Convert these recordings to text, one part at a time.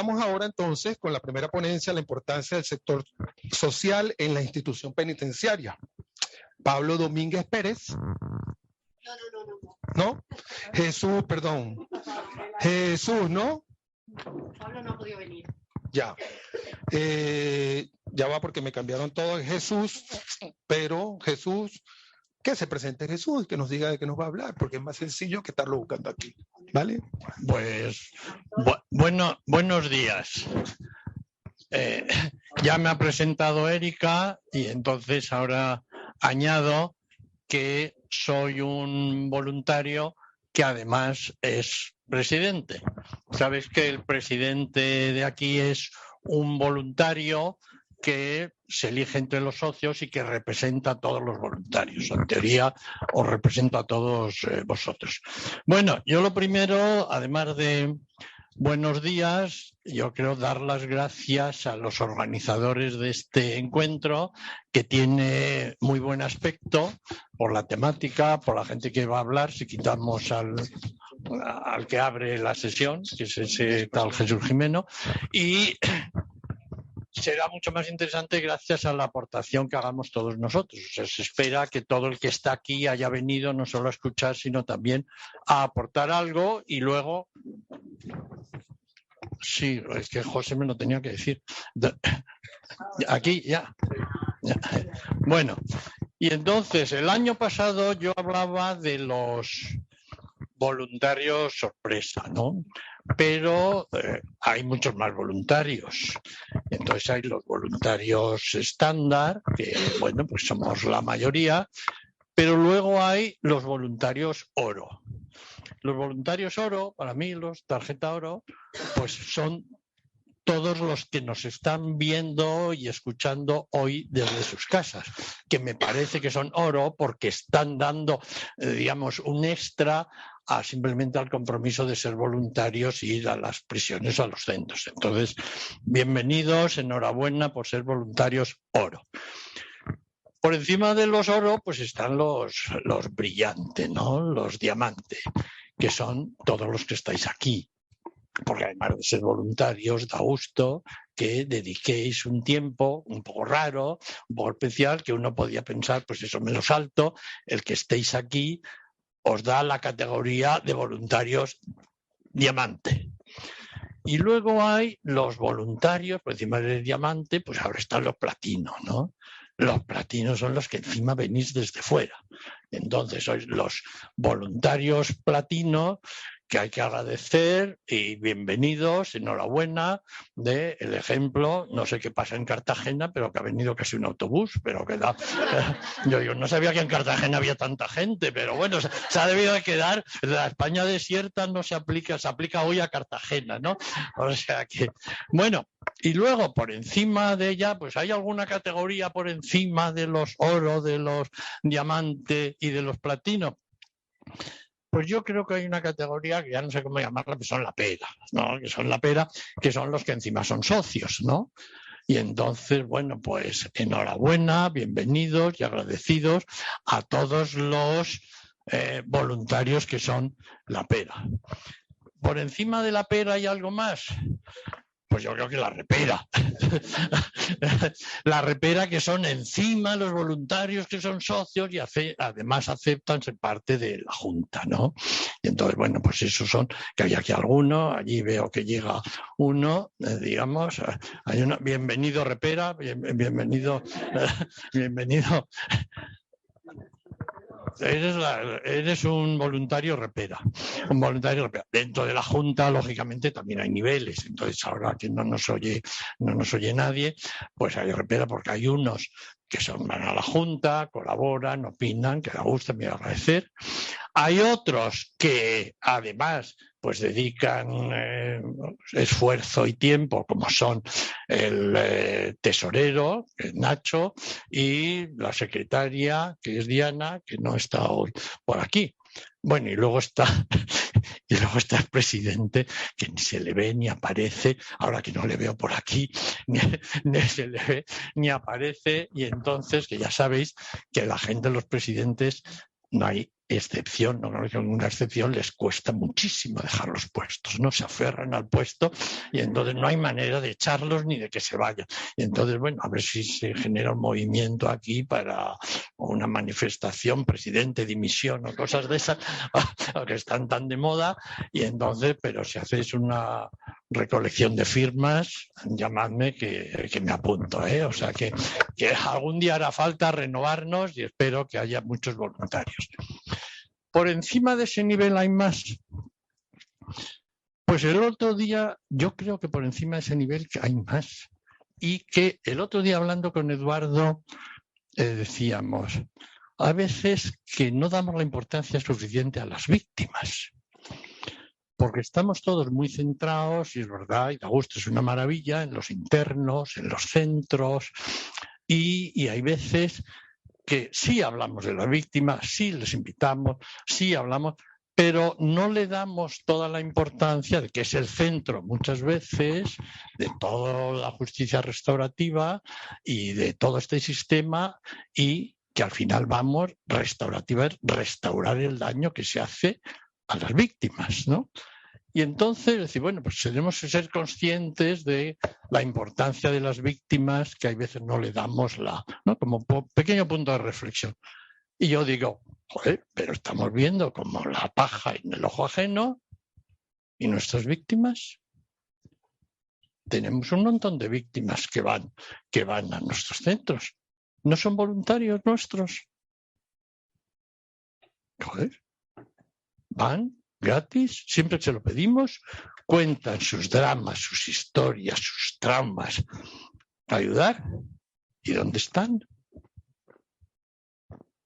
vamos ahora entonces con la primera ponencia, la importancia del sector social en la institución penitenciaria. Pablo Domínguez Pérez. ¿No? Jesús, perdón. Jesús, ¿no? Pablo no ha podido venir. Ya. Ya va porque me cambiaron todo en Jesús, pero Jesús, que se presente Jesús, que nos diga de qué nos va a hablar, porque es más sencillo que estarlo buscando aquí. ¿Vale? Pues buenos días. Ya me ha presentado Erika y entonces ahora añado que soy un voluntario que además es presidente. Sabes que el presidente de aquí es un voluntario que se elige entre los socios y que representa a todos los voluntarios. En teoría, os represento a todos vosotros. Bueno, yo lo primero, además de buenos días, yo quiero dar las gracias a los organizadores de este encuentro, que tiene muy buen aspecto por la temática, por la gente que va a hablar, si quitamos al que abre la sesión, que es ese tal Jesús Jimeno, y será mucho más interesante gracias a la aportación que hagamos todos nosotros. O sea, se espera que todo el que está aquí haya venido no solo a escuchar, sino también a aportar algo y luego... Sí, es que José me lo tenía que decir. Aquí, ya. Bueno, y entonces el año pasado yo hablaba de los voluntarios sorpresa, ¿no? Pero hay muchos más voluntarios. Entonces hay los voluntarios estándar, que bueno, pues somos la mayoría, pero luego hay los voluntarios oro. Los voluntarios oro, para mí, los tarjeta oro, pues son todos los que nos están viendo y escuchando hoy desde sus casas, que me parece que son oro porque están dando, digamos, un extra a simplemente al compromiso de ser voluntarios y ir a las prisiones o a los centros. Entonces, bienvenidos, enhorabuena por ser voluntarios oro. Por encima de los oro, pues están los brillantes, ¿no? Los diamantes, que son todos los que estáis aquí. Porque además de ser voluntarios, da gusto que dediquéis un tiempo un poco raro, un poco especial, que uno podía pensar, pues eso me lo salto, el que estéis aquí os da la categoría de voluntarios diamante. Y luego hay los voluntarios, por encima del diamante, pues ahora están los platinos, ¿no? Los platinos son los que encima venís desde fuera. Entonces sois los voluntarios platinos, que hay que agradecer y bienvenidos, enhorabuena del ejemplo, no sé qué pasa en Cartagena, pero que ha venido casi un autobús, pero que da... Yo digo, no sabía que en Cartagena había tanta gente, pero bueno, se ha debido de quedar, la España desierta no se aplica, se aplica hoy a Cartagena, ¿no? O sea que, bueno, y luego por encima de ella, pues hay alguna categoría por encima de los oro, de los diamantes y de los platinos. Pues yo creo que hay una categoría que ya no sé cómo llamarla, que son la pera, ¿no? Que son la pera, que son los que encima son socios, ¿no? Y entonces, bueno, pues enhorabuena, bienvenidos y agradecidos a todos los voluntarios que son la pera. ¿Por encima de la pera hay algo más? Pues yo creo que la repera. La repera, que son encima los voluntarios que son socios y además aceptan ser parte de la Junta, ¿no? Y entonces, bueno, pues esos son, que hay aquí alguno, allí veo que llega uno, digamos, hay uno, bienvenido repera, bienvenido, bienvenido. Eres un voluntario repera, un voluntario repera. Dentro de la Junta, lógicamente, también hay niveles. Entonces, ahora que no nos oye nadie, pues hay repera, porque hay unos que van a la Junta, colaboran, opinan, que da gusto, me agradecer. Hay otros que, además, pues dedican esfuerzo y tiempo, como son el tesorero, que es Nacho, y la secretaria, que es Diana, que no está hoy por aquí. Bueno, y luego está el presidente, que ni se le ve ni aparece, ahora que no le veo por aquí, ni se le ve ni aparece, y entonces, que ya sabéis que la gente, los presidentes, no hay excepción, no creo que ninguna excepción, les cuesta muchísimo dejar los puestos, no se aferran al puesto y entonces no hay manera de echarlos ni de que se vayan. Y entonces, bueno, a ver si se genera un movimiento aquí para una manifestación, presidente, dimisión o cosas de esas, que están tan de moda, y entonces, pero si hacéis una recolección de firmas, llamadme que me apunto, ¿eh? O sea que algún día hará falta renovarnos y espero que haya muchos voluntarios. Por encima de ese nivel hay más. Pues el otro día, yo creo que por encima de ese nivel hay más. Y que el otro día hablando con Eduardo decíamos, a veces que no damos la importancia suficiente a las víctimas. Porque estamos todos muy centrados, y es verdad, y da gusto, es una maravilla, en los internos, en los centros, y hay veces que sí hablamos de las víctimas, sí les invitamos, sí hablamos, pero no le damos toda la importancia de que es el centro muchas veces de toda la justicia restaurativa y de todo este sistema, y que al final vamos restaurativa es restaurar el daño que se hace a las víctimas, ¿no? Y entonces decir, bueno, pues tenemos que ser conscientes de la importancia de las víctimas, que a veces no le damos ¿no? Como pequeño punto de reflexión. Y yo digo, joder, pero estamos viendo como la paja en el ojo ajeno, y nuestras víctimas. Tenemos un montón de víctimas que van a nuestros centros. ¿No son voluntarios nuestros? Joder, van gratis, siempre se lo pedimos, cuentan sus dramas, sus historias, sus traumas, para ayudar. ¿Y dónde están?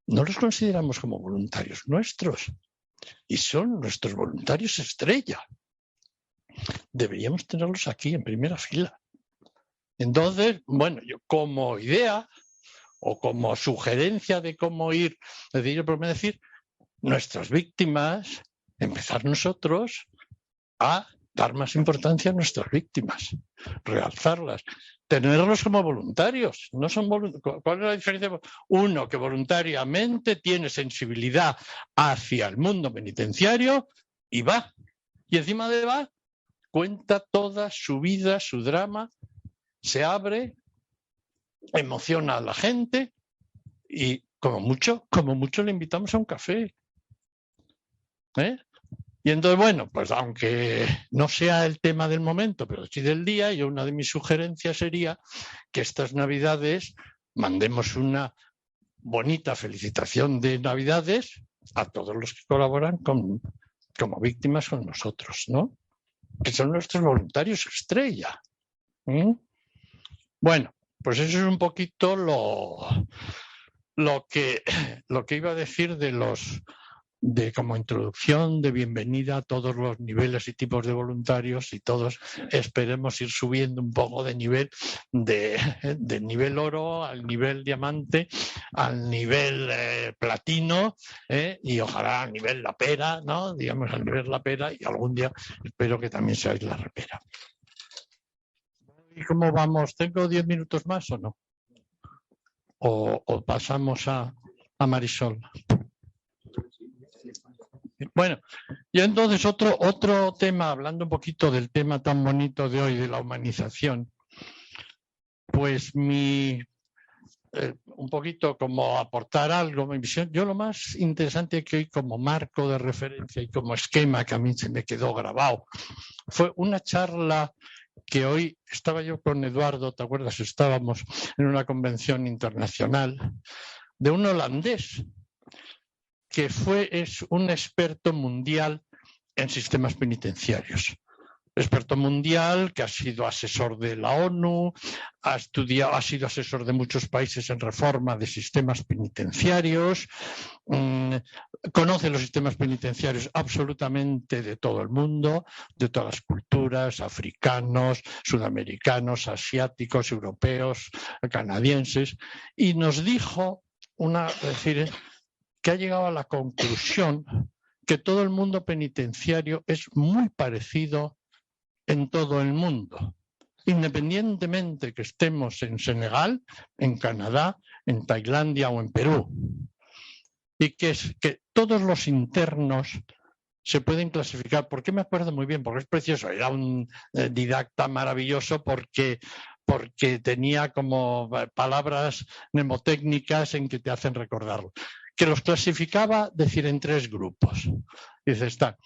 No los consideramos como voluntarios nuestros, y son nuestros voluntarios estrella. Deberíamos tenerlos aquí en primera fila. Entonces, bueno, yo como idea o como sugerencia de cómo ir, decir, nuestras víctimas, empezar nosotros a dar más importancia a nuestras víctimas, realzarlas, tenerlos como voluntarios. No son ¿Cuál es la diferencia? Uno que voluntariamente tiene sensibilidad hacia el mundo penitenciario y va. Y encima de va, cuenta toda su vida, su drama, se abre, emociona a la gente y como mucho le invitamos a un café. Y entonces, bueno, pues aunque no sea el tema del momento, pero sí del día, yo una de mis sugerencias sería que estas Navidades mandemos una bonita felicitación de Navidades a todos los que colaboran como víctimas con nosotros, ¿no? Que son nuestros voluntarios estrella. Bueno, pues eso es un poquito lo que iba a decir de como introducción, de bienvenida a todos los niveles y tipos de voluntarios, y todos esperemos ir subiendo un poco de nivel, de nivel oro al nivel diamante, al nivel platino, y ojalá al nivel la pera, ¿no? Digamos al nivel la pera, y algún día espero que también seáis la repera. ¿Y cómo vamos? ¿Tengo 10 minutos más o no? ¿O pasamos a Marisol? Bueno, y entonces otro tema, hablando un poquito del tema tan bonito de hoy, de la humanización, pues un poquito como aportar algo, mi visión. Yo lo más interesante que hoy como marco de referencia y como esquema que a mí se me quedó grabado, fue una charla que hoy estaba yo con Eduardo, ¿te acuerdas? Estábamos en una convención internacional de un holandés que es un experto mundial en sistemas penitenciarios. Experto mundial que ha sido asesor de la ONU, ha sido asesor de muchos países en reforma de sistemas penitenciarios, conoce los sistemas penitenciarios absolutamente de todo el mundo, de todas las culturas, africanos, sudamericanos, asiáticos, europeos, canadienses, y nos dijo que ha llegado a la conclusión que todo el mundo penitenciario es muy parecido en todo el mundo, independientemente que estemos en Senegal, en Canadá, en Tailandia o en Perú. y que es que todos los internos se pueden clasificar. ¿Por qué me acuerdo muy bien? Porque es precioso. Era un didacta maravilloso porque tenía como palabras mnemotécnicas en que te hacen recordarlo. Que los clasificaba, decir, en 3 grupos. Dice, está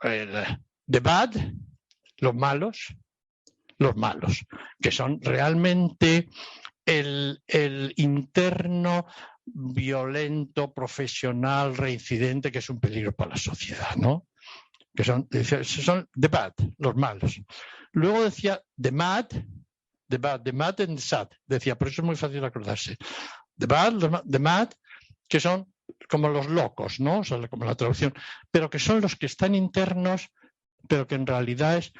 the bad, los malos, que son realmente el interno violento, profesional, reincidente, que es un peligro para la sociedad, ¿no? Que son the bad, los malos. Luego decía the mad and the sad. Decía, por eso es muy fácil acordarse. The mad, que son como los locos, ¿no? O sea, como la traducción, pero que son los que están internos, pero que en realidad es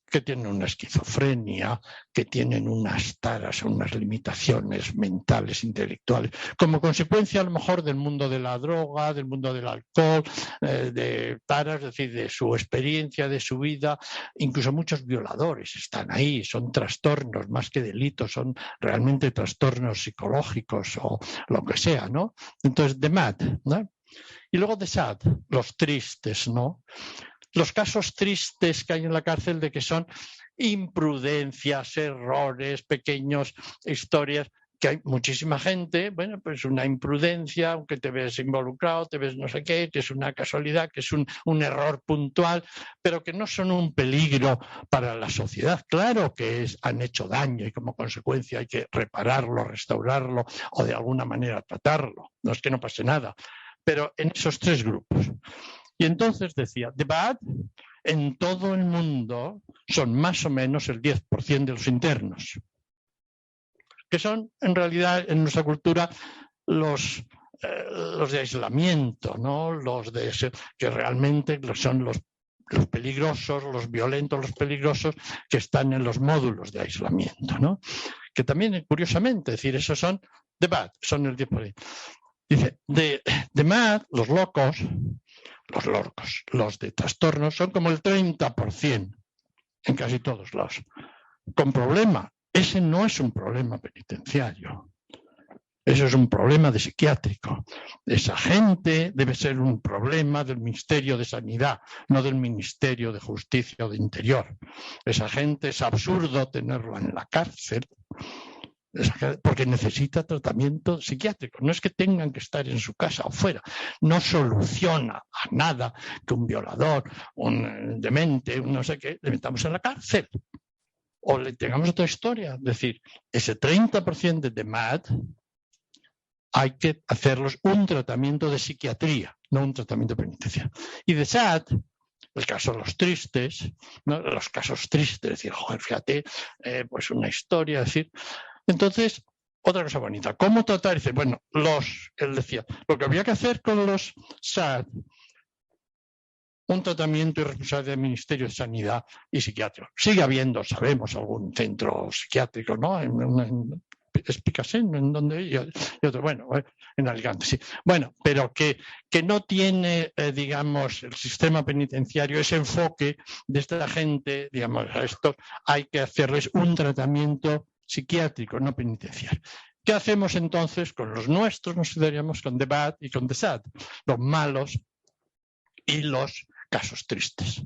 que tienen una esquizofrenia, que tienen unas taras o unas limitaciones mentales, intelectuales, como consecuencia a lo mejor del mundo de la droga, del mundo del alcohol, de taras, es decir, de su experiencia, de su vida. Incluso muchos violadores están ahí, son trastornos más que delitos, son realmente trastornos psicológicos o lo que sea, ¿no? Entonces, the mad, ¿no? Y luego the sad, los tristes, ¿no? Los casos tristes que hay en la cárcel de que son imprudencias, errores, pequeños historias, que hay muchísima gente, bueno, pues una imprudencia, aunque te ves involucrado, te ves no sé qué, que es una casualidad, que es un error puntual, pero que no son un peligro para la sociedad. Claro que han hecho daño y como consecuencia hay que repararlo, restaurarlo o de alguna manera tratarlo. No es que no pase nada, pero en esos 3 grupos. Y entonces decía, the bad, en todo el mundo son más o menos el 10% de los internos, que son en realidad en nuestra cultura los de aislamiento, ¿no? Que realmente son los peligrosos, los violentos, los peligrosos que están en los módulos de aislamiento, ¿no? Que también, curiosamente, es decir, esos son the bad, son el 10%. Dice, the mad, los locos, los de trastornos, son como el 30% en casi todos lados. Con problema. Ese no es un problema penitenciario. Eso es un problema de psiquiátrico. Esa gente debe ser un problema del Ministerio de Sanidad, no del Ministerio de Justicia o de Interior. Esa gente es absurdo tenerla en la cárcel, porque necesita tratamiento psiquiátrico. No es que tengan que estar en su casa o fuera. No soluciona a nada que un violador, un demente, un no sé qué, le metamos en la cárcel. O le tengamos otra historia. Es decir, ese 30% de MAD hay que hacerlos un tratamiento de psiquiatría, no un tratamiento penitenciario. Y de SAD, el caso de los tristes, ¿no? Los casos tristes, decir, joder, fíjate, pues una historia, decir. Entonces, otra cosa bonita, ¿cómo tratar? Dice, bueno, él decía, lo que había que hacer con los SAD, un tratamiento y responsabilidad del Ministerio de Sanidad y Psiquiátrico. Sigue habiendo, sabemos, algún centro psiquiátrico, ¿no? Es Picasen, en donde y otro, bueno, en Alicante, sí. Bueno, pero que no tiene, digamos, el sistema penitenciario ese enfoque de esta gente, digamos, a estos hay que hacerles un tratamiento psiquiátrico, no penitenciario. ¿Qué hacemos entonces con los nuestros? Nos quedaríamos con the bad y con the sad, los malos y los casos tristes.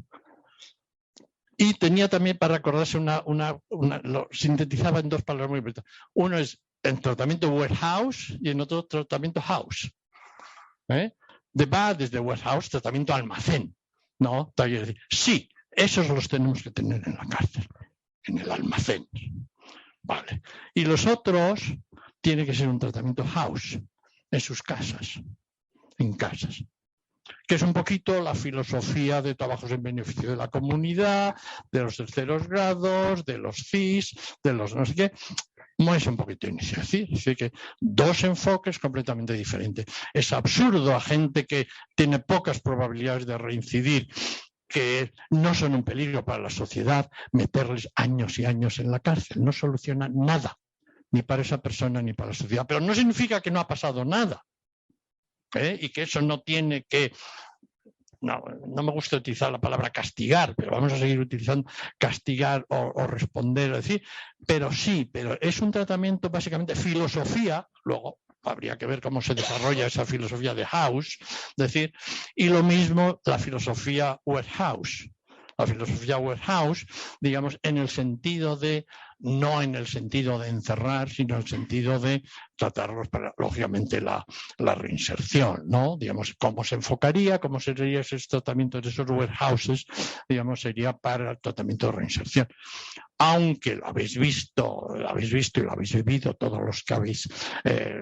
Y tenía también, para acordarse, lo sintetizaba en 2 palabras muy importantes. Uno es el tratamiento warehouse y en otro tratamiento house. The bad es de warehouse, tratamiento almacén. ¿No? Sí, esos los tenemos que tener en la cárcel, en el almacén. Vale. Y los otros tiene que ser un tratamiento house, en sus casas, en casas. Que es un poquito la filosofía de trabajos en beneficio de la comunidad, de los terceros grados, de los CIS, de los no sé qué. Es un poquito inicio. Es decir, que 2 enfoques completamente diferentes. Es absurdo a gente que tiene pocas probabilidades de reincidir, que no son un peligro para la sociedad, meterles años y años en la cárcel. No soluciona nada, ni para esa persona ni para la sociedad. Pero no significa que no ha pasado nada. Y que eso no tiene que... No me gusta utilizar la palabra castigar, pero vamos a seguir utilizando castigar o responder, es decir, pero sí, pero es un tratamiento básicamente filosofía, luego habría que ver cómo se desarrolla esa filosofía de House, decir, y lo mismo la filosofía Westhouse. La filosofía Westhouse, digamos, en el sentido de, no en el sentido de encerrar, sino en el sentido de tratarlos para, lógicamente, la reinserción, ¿no? Digamos, cómo se enfocaría, cómo sería ese tratamiento de esos Westhouses, digamos, sería para el tratamiento de reinserción. Aunque lo habéis visto y lo habéis vivido todos los que habéis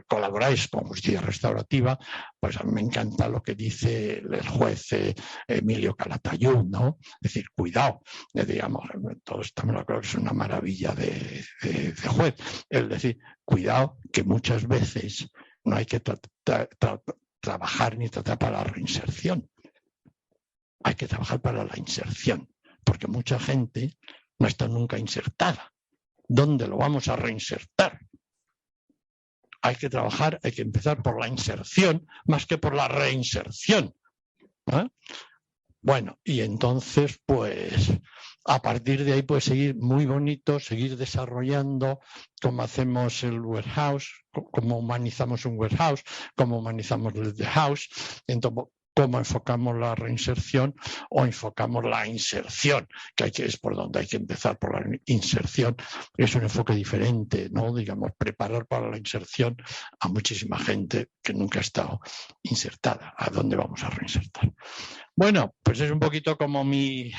colaboráis con justicia restaurativa, pues a mí me encanta lo que dice el juez Emilio Calatayud, ¿no? Es decir, cuidado, digamos, todos estamos de acuerdo que es una maravilla de juez, es decir, cuidado que muchas veces no hay que trabajar ni tratar para la reinserción, hay que trabajar para la inserción, porque mucha gente no está nunca insertada. ¿Dónde lo vamos a reinsertar? Hay que trabajar, hay que empezar por la inserción más que por la reinserción. ¿Eh? Bueno, y entonces, pues, a partir de ahí puede seguir muy bonito, seguir desarrollando cómo hacemos el Westhouse, cómo humanizamos un Westhouse, cómo humanizamos el The House, entonces, cómo enfocamos la reinserción o enfocamos la inserción, que es por donde hay que empezar, por la inserción. Es un enfoque diferente, ¿no? Digamos, preparar para la inserción a muchísima gente que nunca ha estado insertada. ¿A dónde vamos a reinsertar? Bueno, pues es un poquito como mi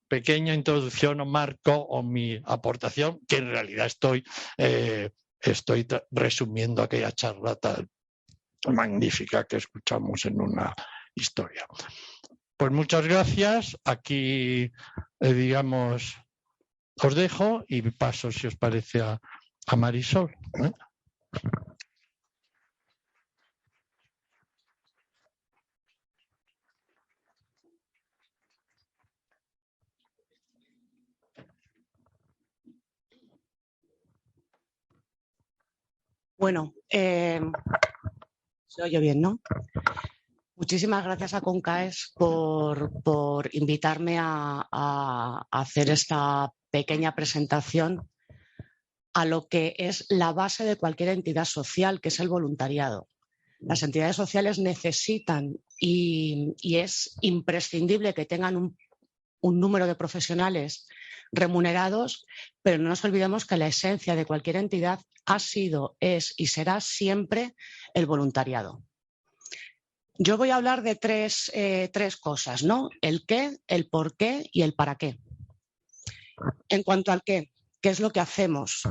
pequeña introducción o marco o mi aportación, que en realidad estoy resumiendo aquella charla tan magnífica que escuchamos en una historia. Pues muchas gracias. Aquí, digamos, os dejo y paso, si os parece, a Marisol. Bueno, se oye bien, ¿no? Muchísimas gracias a CONCAES por invitarme a hacer esta pequeña presentación a lo que es la base de cualquier entidad social, que es el voluntariado. Las entidades sociales necesitan y es imprescindible que tengan un número de profesionales remunerados, pero no nos olvidemos que la esencia de cualquier entidad ha sido, es y será siempre el voluntariado. Yo voy a hablar de tres cosas, ¿no? El qué, el por qué y el para qué. En cuanto al qué es lo que hacemos?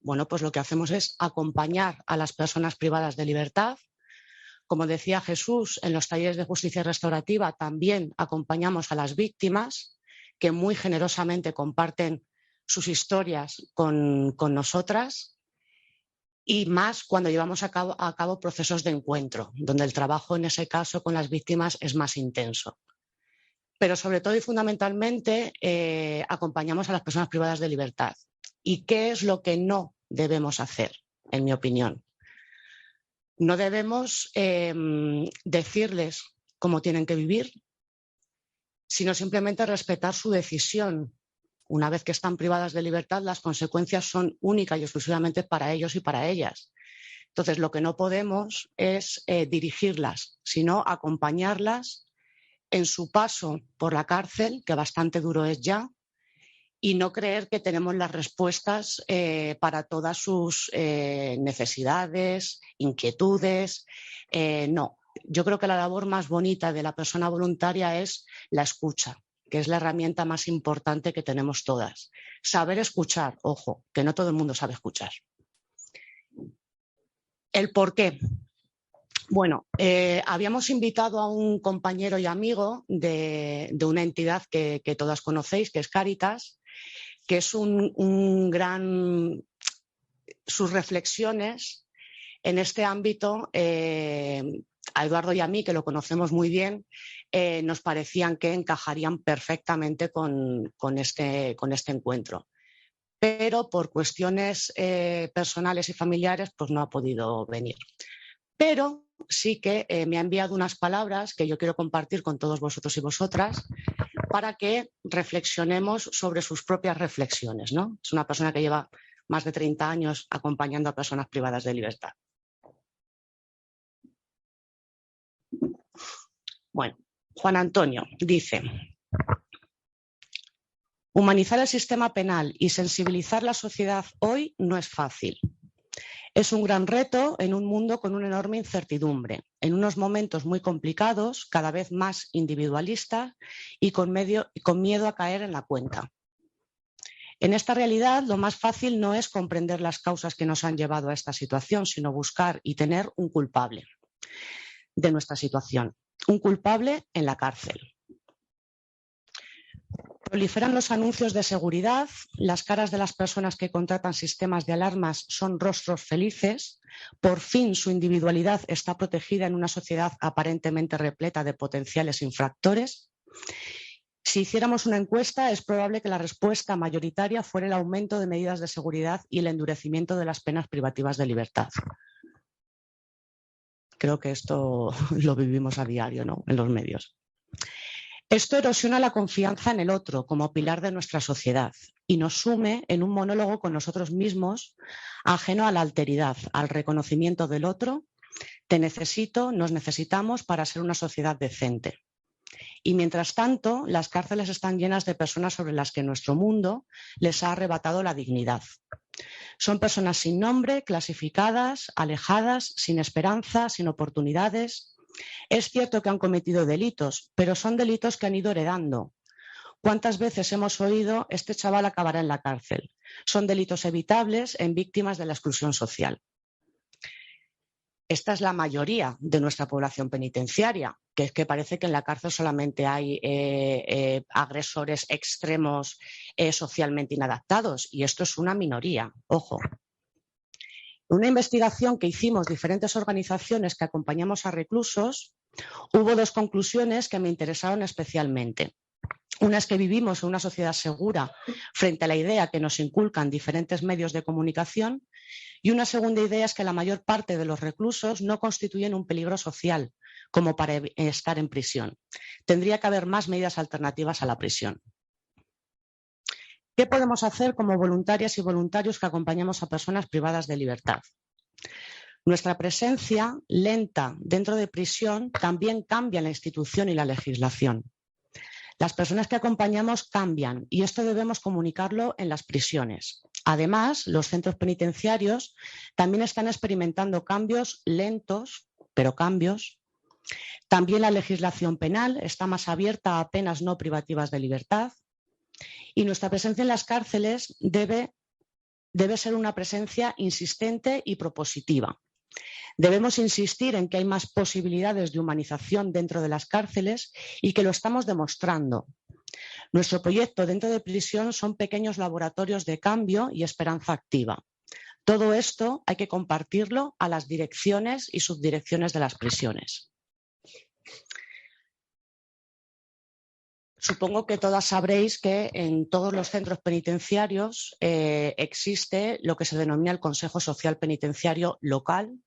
Bueno, pues lo que hacemos es acompañar a las personas privadas de libertad. Como decía Jesús, en los talleres de justicia restaurativa también acompañamos a las víctimas que muy generosamente comparten sus historias con nosotras, y más cuando llevamos a cabo procesos de encuentro, donde el trabajo en ese caso con las víctimas es más intenso. Pero sobre todo y fundamentalmente acompañamos a las personas privadas de libertad. ¿Y qué es lo que no debemos hacer, en mi opinión? No debemos decirles cómo tienen que vivir, sino simplemente respetar su decisión. Una vez que están privadas de libertad, las consecuencias son únicas y exclusivamente para ellos y para ellas. Entonces, lo que no podemos es dirigirlas, sino acompañarlas en su paso por la cárcel, que bastante duro es ya, y no creer que tenemos las respuestas para todas sus necesidades, inquietudes. No, yo creo que la labor más bonita de la persona voluntaria es la escucha, que es la herramienta más importante que tenemos todas. Saber escuchar, ojo, que no todo el mundo sabe escuchar. ¿El por qué? Bueno, habíamos invitado a un compañero y amigo de una entidad que todas conocéis, que es Cáritas, que es un gran... Sus reflexiones en este ámbito, a Eduardo y a mí, que lo conocemos muy bien, nos parecían que encajarían perfectamente con este encuentro. Pero por cuestiones personales y familiares, pues no ha podido venir. Pero sí que me ha enviado unas palabras que yo quiero compartir con todos vosotros y vosotras para que reflexionemos sobre sus propias reflexiones, ¿no? Es una persona que lleva más de 30 años acompañando a personas privadas de libertad. Bueno, Juan Antonio dice: humanizar el sistema penal y sensibilizar la sociedad hoy no es fácil. Es un gran reto en un mundo con una enorme incertidumbre, en unos momentos muy complicados, cada vez más individualistas y con miedo a caer en la cuenta. En esta realidad, lo más fácil no es comprender las causas que nos han llevado a esta situación, sino buscar y tener un culpable de nuestra situación, un culpable en la cárcel. Proliferan los anuncios de seguridad, las caras de las personas que contratan sistemas de alarmas son rostros felices, por fin su individualidad está protegida en una sociedad aparentemente repleta de potenciales infractores. Si hiciéramos una encuesta, es probable que la respuesta mayoritaria fuera el aumento de medidas de seguridad y el endurecimiento de las penas privativas de libertad. Creo que esto lo vivimos a diario, ¿no?, en los medios. Esto erosiona la confianza en el otro como pilar de nuestra sociedad y nos sume en un monólogo con nosotros mismos, ajeno a la alteridad, al reconocimiento del otro. Te necesito, nos necesitamos para ser una sociedad decente. Y mientras tanto, las cárceles están llenas de personas sobre las que nuestro mundo les ha arrebatado la dignidad. Son personas sin nombre, clasificadas, alejadas, sin esperanza, sin oportunidades. Es cierto que han cometido delitos, pero son delitos que han ido heredando. ¿Cuántas veces hemos oído este chaval acabará en la cárcel? Son delitos evitables en víctimas de la exclusión social. Esta es la mayoría de nuestra población penitenciaria, que es que parece que en la cárcel solamente hay agresores extremos socialmente inadaptados, y esto es una minoría, ojo. Una investigación que hicimos diferentes organizaciones que acompañamos a reclusos, hubo dos conclusiones que me interesaron especialmente. Una es que vivimos en una sociedad segura frente a la idea que nos inculcan diferentes medios de comunicación, y una segunda idea es que la mayor parte de los reclusos no constituyen un peligro social como para estar en prisión. Tendría que haber más medidas alternativas a la prisión. ¿Qué podemos hacer como voluntarias y voluntarios que acompañamos a personas privadas de libertad? Nuestra presencia lenta dentro de prisión también cambia la institución y la legislación. Las personas que acompañamos cambian y esto debemos comunicarlo en las prisiones. Además, los centros penitenciarios también están experimentando cambios lentos, pero cambios. También la legislación penal está más abierta a penas no privativas de libertad. Y nuestra presencia en las cárceles debe ser una presencia insistente y propositiva. Debemos insistir en que hay más posibilidades de humanización dentro de las cárceles y que lo estamos demostrando. Nuestro proyecto dentro de prisión son pequeños laboratorios de cambio y esperanza activa. Todo esto hay que compartirlo a las direcciones y subdirecciones de las prisiones. Supongo que todas sabréis que en todos los centros penitenciarios existe lo que se denomina el Consejo Social Penitenciario local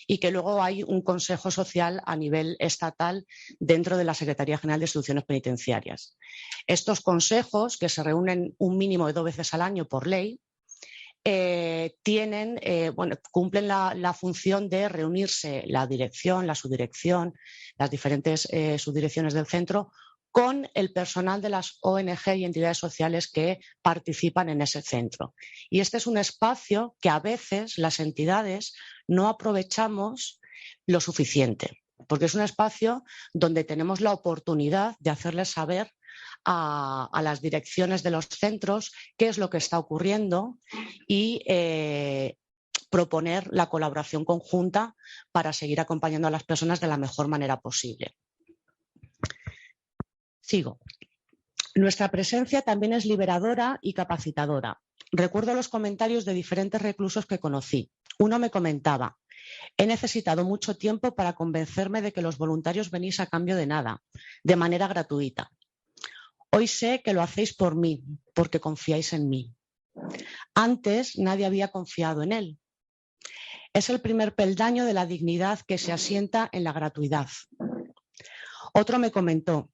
y que luego hay un Consejo Social a nivel estatal dentro de la Secretaría General de Instituciones Penitenciarias. Estos consejos, que se reúnen un mínimo de 2 veces al año por ley, cumplen la función de reunirse la dirección, la subdirección, las diferentes subdirecciones del centro con el personal de las ONG y entidades sociales que participan en ese centro. Y este es un espacio que a veces las entidades no aprovechamos lo suficiente, porque es un espacio donde tenemos la oportunidad de hacerles saber a las direcciones de los centros qué es lo que está ocurriendo y proponer la colaboración conjunta para seguir acompañando a las personas de la mejor manera posible. Sigo. Nuestra presencia también es liberadora y capacitadora. Recuerdo los comentarios de diferentes reclusos que conocí. Uno me comentaba: he necesitado mucho tiempo para convencerme de que los voluntarios venís a cambio de nada, de manera gratuita. Hoy sé que lo hacéis por mí, porque confiáis en mí. Antes nadie había confiado en él. Es el primer peldaño de la dignidad que se asienta en la gratuidad. Otro me comentó: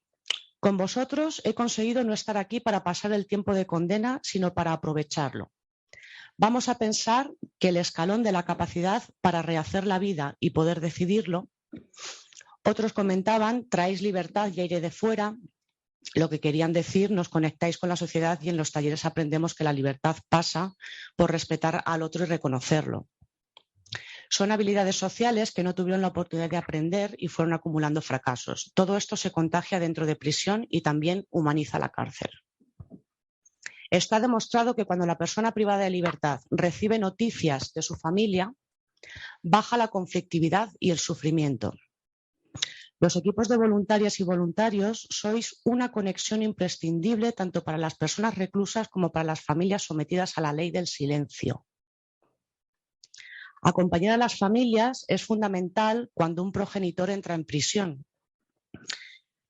con vosotros he conseguido no estar aquí para pasar el tiempo de condena, sino para aprovecharlo. Vamos a pensar que el escalón de la capacidad para rehacer la vida y poder decidirlo Otros comentaban, traéis libertad y aire de fuera. Lo que querían decir, nos conectáis con la sociedad y en los talleres aprendemos que la libertad pasa por respetar al otro y reconocerlo. Son habilidades sociales que no tuvieron la oportunidad de aprender y fueron acumulando fracasos. Todo esto se contagia dentro de prisión y también humaniza la cárcel. Está demostrado que cuando la persona privada de libertad recibe noticias de su familia, baja la conflictividad y el sufrimiento. Los equipos de voluntarias y voluntarios sois una conexión imprescindible tanto para las personas reclusas como para las familias sometidas a la ley del silencio. Acompañar a las familias es fundamental cuando un progenitor entra en prisión.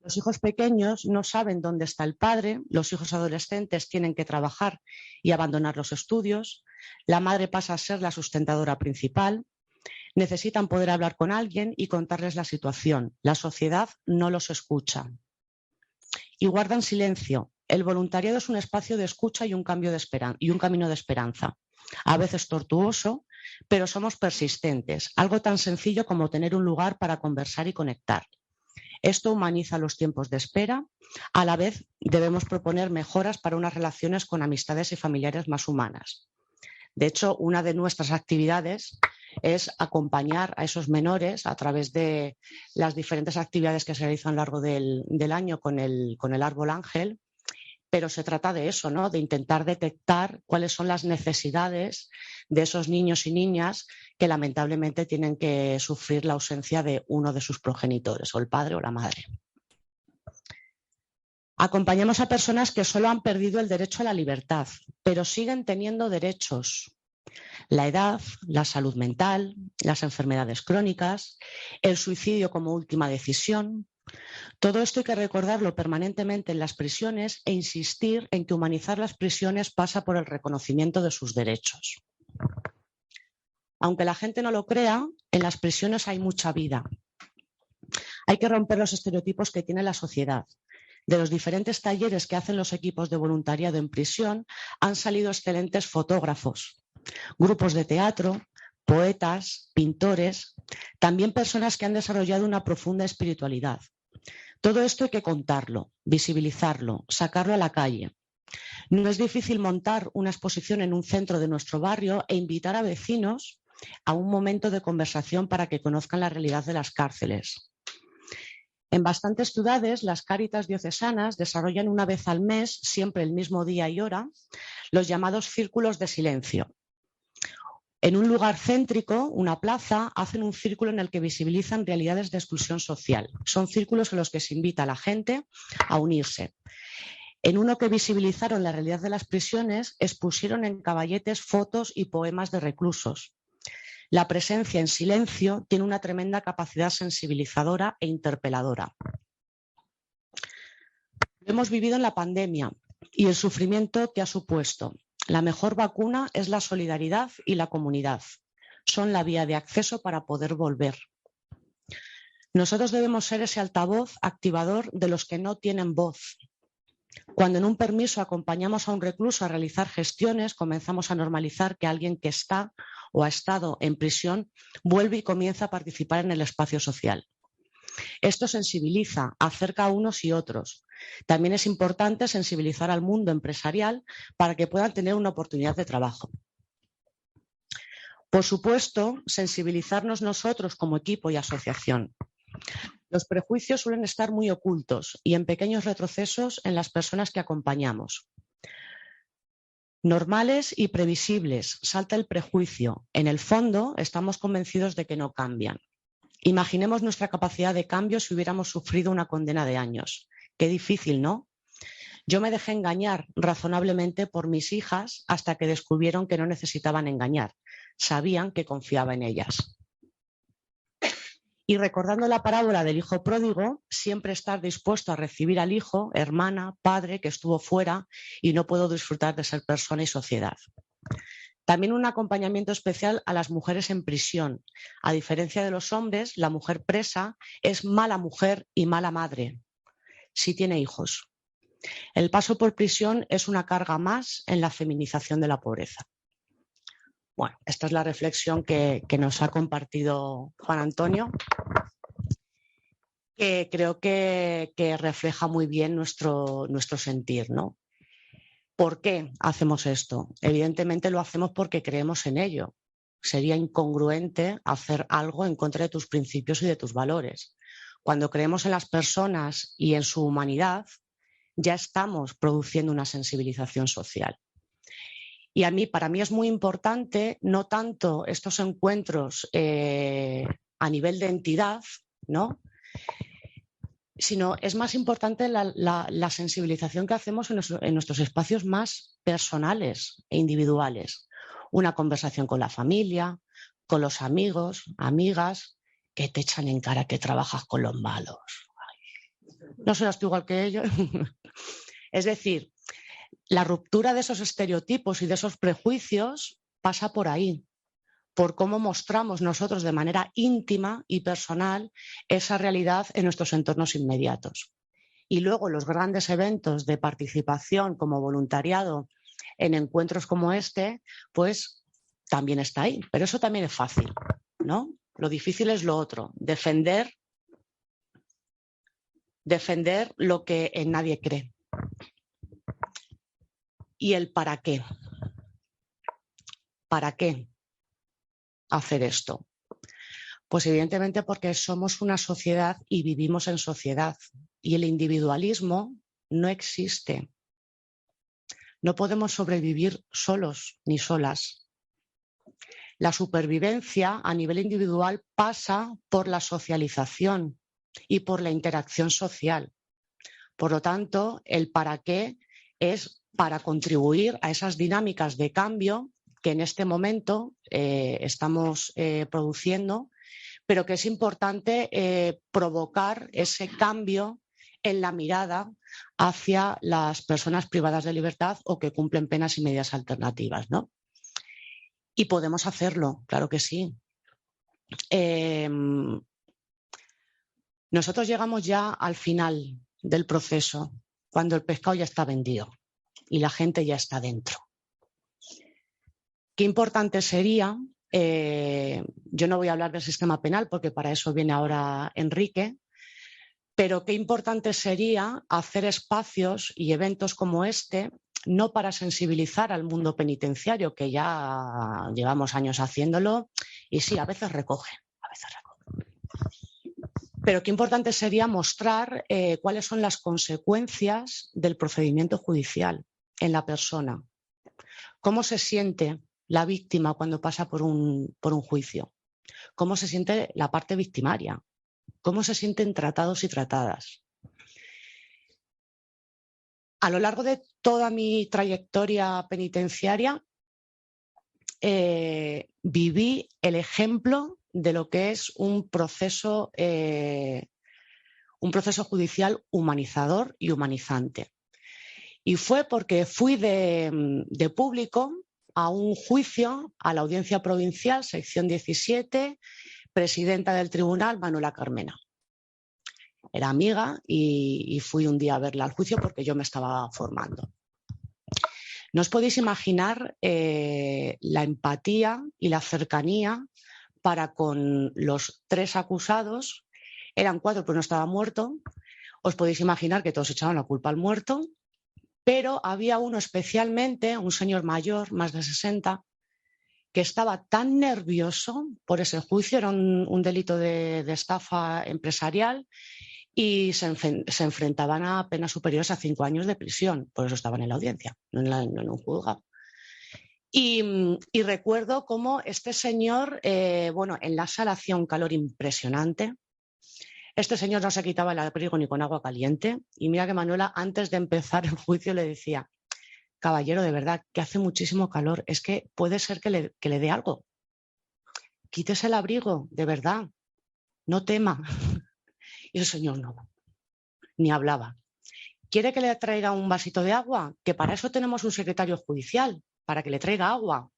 Los hijos pequeños no saben dónde está el padre, los hijos adolescentes tienen que trabajar y abandonar los estudios, la madre pasa a ser la sustentadora principal, necesitan poder hablar con alguien y contarles la situación. La sociedad no los escucha. Y guardan silencio. El voluntariado es un espacio de escucha y un camino de esperanza. A veces tortuoso, pero somos persistentes. Algo tan sencillo como tener un lugar para conversar y conectar. Esto humaniza los tiempos de espera. A la vez, debemos proponer mejoras para unas relaciones con amistades y familiares más humanas. De hecho, una de nuestras actividades es acompañar a esos menores a través de las diferentes actividades que se realizan a lo largo del año con el Árbol Ángel, pero se trata de eso, ¿no? De intentar detectar cuáles son las necesidades de esos niños y niñas que lamentablemente tienen que sufrir la ausencia de uno de sus progenitores, o el padre o la madre. Acompañamos a personas que solo han perdido el derecho a la libertad, pero siguen teniendo derechos. La edad, la salud mental, las enfermedades crónicas, el suicidio como última decisión. Todo esto hay que recordarlo permanentemente en las prisiones e insistir en que humanizar las prisiones pasa por el reconocimiento de sus derechos. Aunque la gente no lo crea, en las prisiones hay mucha vida. Hay que romper los estereotipos que tiene la sociedad. De los diferentes talleres que hacen los equipos de voluntariado en prisión han salido excelentes fotógrafos, grupos de teatro, poetas, pintores, también personas que han desarrollado una profunda espiritualidad. Todo esto hay que contarlo, visibilizarlo, sacarlo a la calle. No es difícil montar una exposición en un centro de nuestro barrio e invitar a vecinos a un momento de conversación para que conozcan la realidad de las cárceles. En bastantes ciudades, las Cáritas diocesanas desarrollan una vez al mes, siempre el mismo día y hora, los llamados círculos de silencio. En un lugar céntrico, una plaza, hacen un círculo en el que visibilizan realidades de exclusión social. Son círculos en los que se invita a la gente a unirse. En uno que visibilizaron la realidad de las prisiones, expusieron en caballetes fotos y poemas de reclusos. La presencia en silencio tiene una tremenda capacidad sensibilizadora e interpeladora. Lo hemos vivido en la pandemia y el sufrimiento que ha supuesto. La mejor vacuna es la solidaridad y la comunidad. Son la vía de acceso para poder volver. Nosotros debemos ser ese altavoz activador de los que no tienen voz. Cuando en un permiso acompañamos a un recluso a realizar gestiones, comenzamos a normalizar que alguien que está o ha estado en prisión vuelve y comienza a participar en el espacio social. Esto sensibiliza, acerca a unos y otros. También es importante sensibilizar al mundo empresarial para que puedan tener una oportunidad de trabajo. Por supuesto, sensibilizarnos nosotros como equipo y asociación. Los prejuicios suelen estar muy ocultos y en pequeños retrocesos en las personas que acompañamos. Normales y previsibles, salta el prejuicio. En el fondo, estamos convencidos de que no cambian. Imaginemos nuestra capacidad de cambio si hubiéramos sufrido una condena de años. Qué difícil, ¿no? Yo me dejé engañar razonablemente por mis hijas hasta que descubrieron que no necesitaban engañar. Sabían que confiaba en ellas. Y recordando la parábola del hijo pródigo, siempre estar dispuesto a recibir al hijo, hermana, padre que estuvo fuera y no pudo disfrutar de ser persona y sociedad. También un acompañamiento especial a las mujeres en prisión. A diferencia de los hombres, la mujer presa es mala mujer y mala madre, si tiene hijos. El paso por prisión es una carga más en la feminización de la pobreza. Bueno, esta es la reflexión que nos ha compartido Juan Antonio. que creo que refleja muy bien nuestro sentir, ¿no? ¿Por qué hacemos esto? Evidentemente lo hacemos porque creemos en ello. Sería incongruente hacer algo en contra de tus principios y de tus valores. Cuando creemos en las personas y en su humanidad, ya estamos produciendo una sensibilización social. Y para mí es muy importante no tanto estos encuentros a nivel de entidad, ¿no? Sino es más importante la sensibilización que hacemos en nuestros espacios más personales e individuales. Una conversación con la familia, con los amigos, amigas, que te echan en cara que trabajas con los malos. Ay, ¿no serás tú igual que ellos? Es decir, la ruptura de esos estereotipos y de esos prejuicios pasa por ahí, por cómo mostramos nosotros de manera íntima y personal esa realidad en nuestros entornos inmediatos. Y luego los grandes eventos de participación como voluntariado en encuentros como este, pues también está ahí. Pero eso también es fácil, ¿no? Lo difícil es lo otro, defender lo que en nadie cree. ¿Y el para qué? ¿Para qué hacer esto? Pues evidentemente porque somos una sociedad y vivimos en sociedad. Y el individualismo no existe. No podemos sobrevivir solos ni solas. La supervivencia a nivel individual pasa por la socialización y por la interacción social. Por lo tanto, el para qué es para contribuir a esas dinámicas de cambio que en este momento estamos produciendo, pero que es importante provocar ese cambio en la mirada hacia las personas privadas de libertad o que cumplen penas y medidas alternativas, ¿no? Y podemos hacerlo, claro que sí. Nosotros llegamos ya al final del proceso, cuando el pescado ya está vendido y la gente ya está dentro. Qué importante sería, yo no voy a hablar del sistema penal porque para eso viene ahora Enrique, pero qué importante sería hacer espacios y eventos como este, no para sensibilizar al mundo penitenciario, que ya llevamos años haciéndolo, y sí, a veces recogen. Pero qué importante sería mostrar cuáles son las consecuencias del procedimiento judicial en la persona. ¿Cómo se siente la víctima cuando pasa por un juicio? ¿Cómo se siente la parte victimaria? ¿Cómo se sienten tratados y tratadas? A lo largo de toda mi trayectoria penitenciaria, viví el ejemplo de lo que es un proceso judicial humanizador y humanizante. Y fue porque fui de público a un juicio a la Audiencia Provincial, sección 17, presidenta del tribunal, Manuela Carmena. Era amiga y fui un día a verla al juicio porque yo me estaba formando. No os podéis imaginar la empatía y la cercanía para con los 3 acusados. Eran 4, pero no estaba muerto. Os podéis imaginar que todos echaban la culpa al muerto, pero había uno especialmente, un señor mayor, más de 60, que estaba tan nervioso por ese juicio, era un delito de estafa empresarial, y se enfrentaban a penas superiores a 5 años de prisión. Por eso estaban en la audiencia, no en un juzgado. Y recuerdo cómo este señor, en la sala hacía un calor impresionante. Este señor no se quitaba el abrigo ni con agua caliente. Y mira que Manuela, antes de empezar el juicio, le decía: caballero, de verdad, que hace muchísimo calor. Es que puede ser que le dé algo. Quítese el abrigo, de verdad. No tema. Y el señor no, ni hablaba. ¿Quiere que le traiga un vasito de agua? Que para eso tenemos un secretario judicial, para que le traiga agua.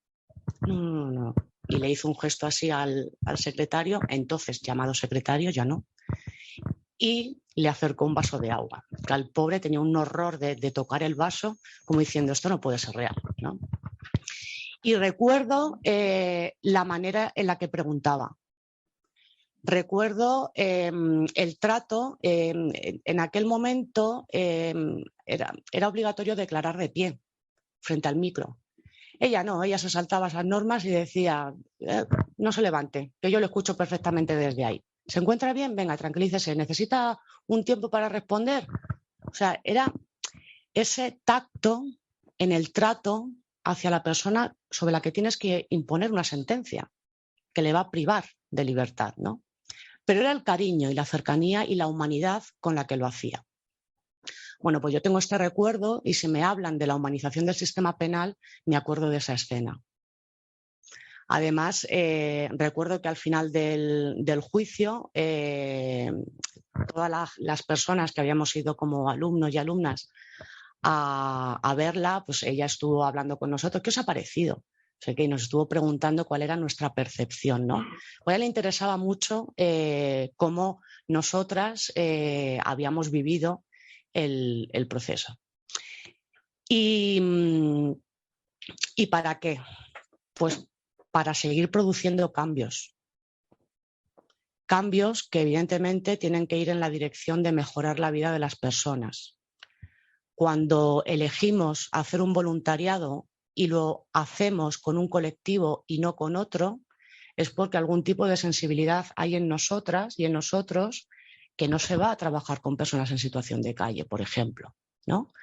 No. Y le hizo un gesto así al secretario, entonces llamado secretario, ya no. Y le acercó un vaso de agua. Que al pobre tenía un horror de tocar el vaso, como diciendo, esto no puede ser real, ¿no? Y recuerdo la manera en la que preguntaba. Recuerdo el trato, en aquel momento era obligatorio declarar de pie frente al micro. Ella no, ella se saltaba esas normas y decía, no se levante, que yo lo escucho perfectamente desde ahí. ¿Se encuentra bien? Venga, tranquilícese. ¿Necesita un tiempo para responder? O sea, era ese tacto en el trato hacia la persona sobre la que tienes que imponer una sentencia que le va a privar de libertad, ¿no? Pero era el cariño y la cercanía y la humanidad con la que lo hacía. Bueno, pues yo tengo este recuerdo y si me hablan de la humanización del sistema penal, me acuerdo de esa escena. Además, recuerdo que al final del juicio, todas las personas que habíamos ido como alumnos y alumnas a verla, pues ella estuvo hablando con nosotros. ¿Qué os ha parecido? O sea, que nos estuvo preguntando cuál era nuestra percepción, ¿no? A ella le interesaba mucho cómo nosotras habíamos vivido el proceso. ¿Y para qué? Pues para seguir produciendo cambios. Cambios que evidentemente tienen que ir en la dirección de mejorar la vida de las personas. Cuando elegimos hacer un voluntariado y lo hacemos con un colectivo y no con otro, es porque algún tipo de sensibilidad hay en nosotras y en nosotros que no se va a trabajar con personas en situación de calle, por ejemplo, ¿no?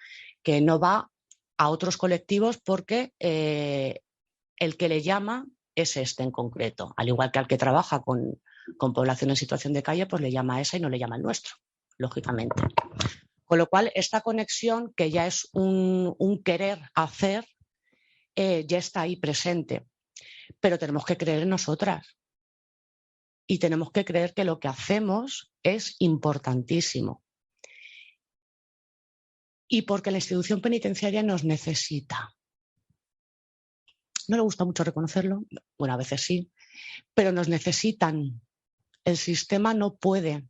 Que no va a otros colectivos porque el que le llama es este en concreto, al igual que al que trabaja con población en situación de calle, pues le llama a esa y no le llama el nuestro, lógicamente. Con lo cual, esta conexión, que ya es un querer hacer, ya está ahí presente. Pero tenemos que creer en nosotras. Y tenemos que creer que lo que hacemos es importantísimo. Y porque la institución penitenciaria nos necesita. No le gusta mucho reconocerlo, bueno, a veces sí, pero nos necesitan. El sistema no puede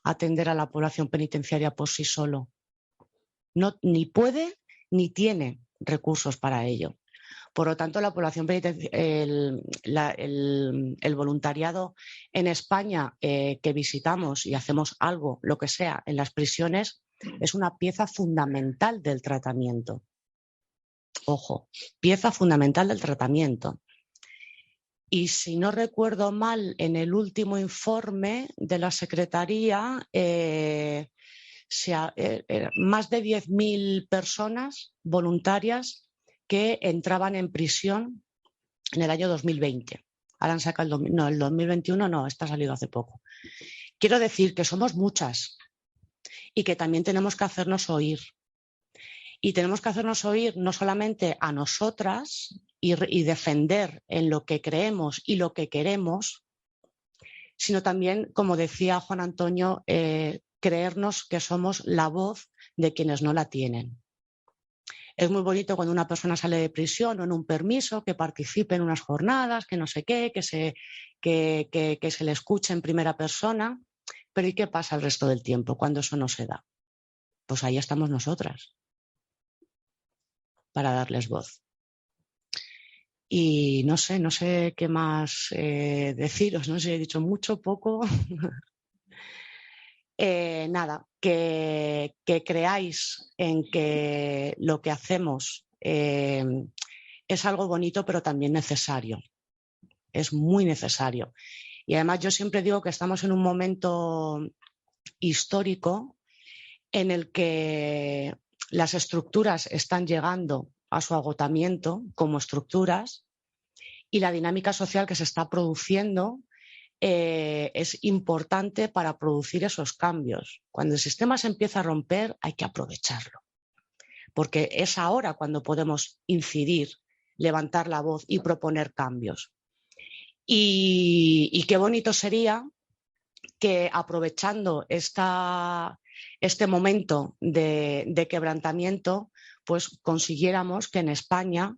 atender a la población penitenciaria por sí solo. No, ni puede ni tiene recursos para ello. Por lo tanto, la población el voluntariado en España que visitamos y hacemos algo, lo que sea, en las prisiones, es una pieza fundamental del tratamiento. Ojo, pieza fundamental del tratamiento. Y si no recuerdo mal, en el último informe de la Secretaría, más de 10.000 personas voluntarias que entraban en prisión en el año 2020. Ahora han sacado el 2021 no, está salido hace poco. Quiero decir que somos muchas y que también tenemos que hacernos oír. Y tenemos que hacernos oír no solamente a nosotras y defender en lo que creemos y lo que queremos, sino también, como decía Juan Antonio, creernos que somos la voz de quienes no la tienen. Es muy bonito cuando una persona sale de prisión o en un permiso, que participe en unas jornadas, que no sé qué, que se le escuche en primera persona, pero ¿y qué pasa el resto del tiempo cuando eso no se da? Pues ahí estamos nosotras, para darles voz. Y no sé qué más deciros, no sé si he dicho mucho, poco. Nada, que creáis en que lo que hacemos es algo bonito, pero también necesario. Es muy necesario. Y además yo siempre digo que estamos en un momento histórico en el que las estructuras están llegando a su agotamiento como estructuras y la dinámica social que se está produciendo es importante para producir esos cambios. Cuando el sistema se empieza a romper hay que aprovecharlo, porque es ahora cuando podemos incidir, levantar la voz y proponer cambios. Y qué bonito sería que aprovechando este momento de quebrantamiento, pues consiguiéramos que en España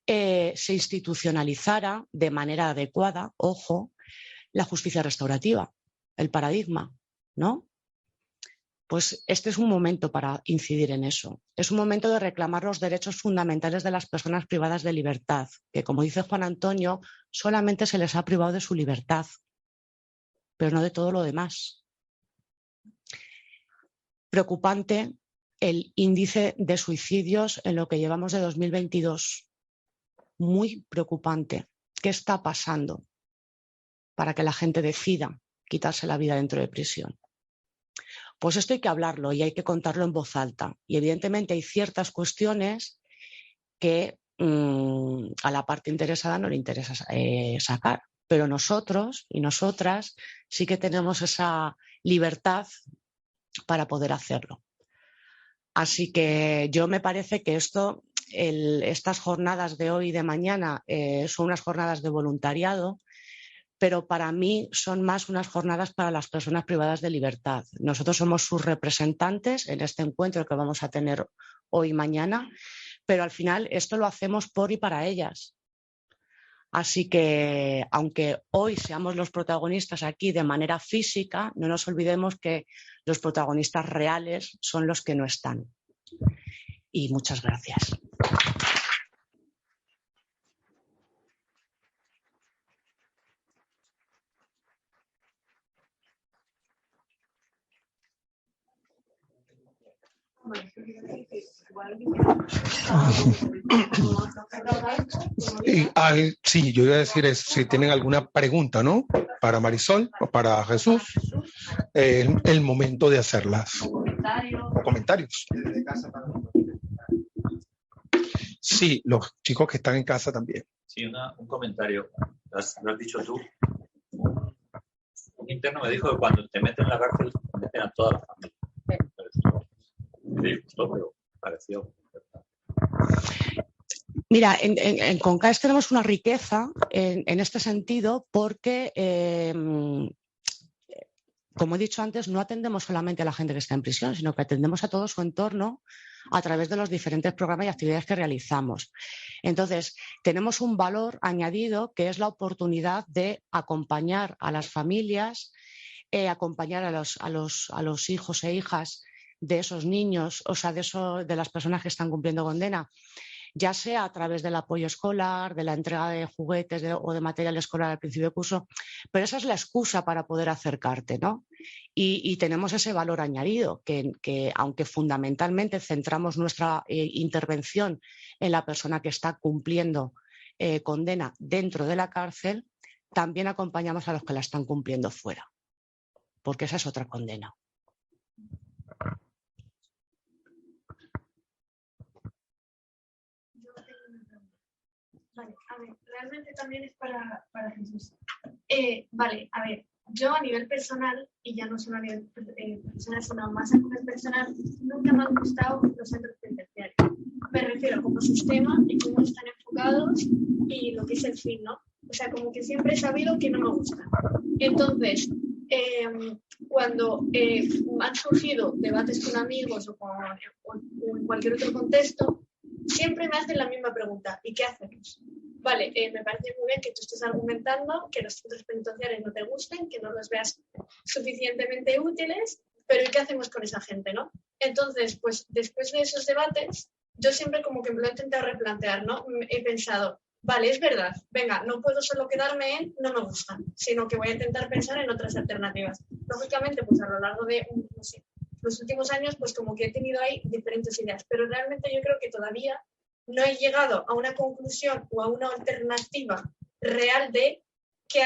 se institucionalizara de manera adecuada, ojo, la justicia restaurativa, el paradigma, ¿no? Pues este es un momento para incidir en eso. Es un momento de reclamar los derechos fundamentales de las personas privadas de libertad, que como dice Juan Antonio, solamente se les ha privado de su libertad. pero no de todo lo demás. Preocupante el índice de suicidios en lo que llevamos de 2022. Muy preocupante. ¿Qué está pasando para que la gente decida quitarse la vida dentro de prisión? Pues esto hay que hablarlo y hay que contarlo en voz alta. Y evidentemente hay ciertas cuestiones que a la parte interesada no le interesa sacar. Pero nosotros y nosotras sí que tenemos esa libertad para poder hacerlo. Así que yo me parece que estas jornadas de hoy y de mañana son unas jornadas de voluntariado, pero para mí son más unas jornadas para las personas privadas de libertad. Nosotros somos sus representantes en este encuentro que vamos a tener hoy y mañana, pero al final esto lo hacemos por y para ellas. Así que, aunque hoy seamos los protagonistas aquí de manera física, no nos olvidemos que los protagonistas reales son los que no están. Y muchas gracias. Sí, yo iba a decir si tienen alguna pregunta, ¿no? Para Marisol o para Jesús, el momento de hacerlas. Comentarios. Sí, los chicos que están en casa también. Sí, un comentario. Lo has dicho tú. Un interno me dijo que cuando te meten en la cárcel te meten a toda la familia. Me gustó, pero pareció. Mira, en CONCAES tenemos una riqueza en este sentido porque, como he dicho antes, no atendemos solamente a la gente que está en prisión, sino que atendemos a todo su entorno a través de los diferentes programas y actividades que realizamos. Entonces, tenemos un valor añadido que es la oportunidad de acompañar a las familias, acompañar a los hijos e hijas de esos niños, o sea, de las personas que están cumpliendo condena, ya sea a través del apoyo escolar, de la entrega de juguetes o de material escolar al principio de curso, pero esa es la excusa para poder acercarte, ¿no? Y tenemos ese valor añadido, que aunque fundamentalmente centramos nuestra intervención en la persona que está cumpliendo condena dentro de la cárcel, también acompañamos a los que la están cumpliendo fuera, porque esa es otra condena. Vale, a ver, realmente también es para Jesús. Vale, a ver, yo a nivel personal, y ya no solo a nivel personal, sino más a nivel personal, nunca me han gustado los centros penitenciarios. Me refiero como sistema y cómo están enfocados y lo que es el fin, ¿no? O sea, como que siempre he sabido que no me gusta. Entonces, cuando han surgido debates con amigos o en cualquier otro contexto, siempre me hacen la misma pregunta: ¿y qué hacemos? Vale, me parece muy bien que tú estés argumentando que los centros penitenciarios no te gusten, que no los veas suficientemente útiles, pero ¿y qué hacemos con esa gente, no? Entonces, pues después de esos debates, yo siempre como que me lo he intentado replantear, ¿no? He pensado, vale, es verdad, venga, no puedo solo quedarme en no me gustan, sino que voy a intentar pensar en otras alternativas. Lógicamente, pues a lo largo de, no sé, los últimos años, pues como que he tenido ahí diferentes ideas, pero realmente yo creo que todavía no he llegado a una conclusión o a una alternativa real de que,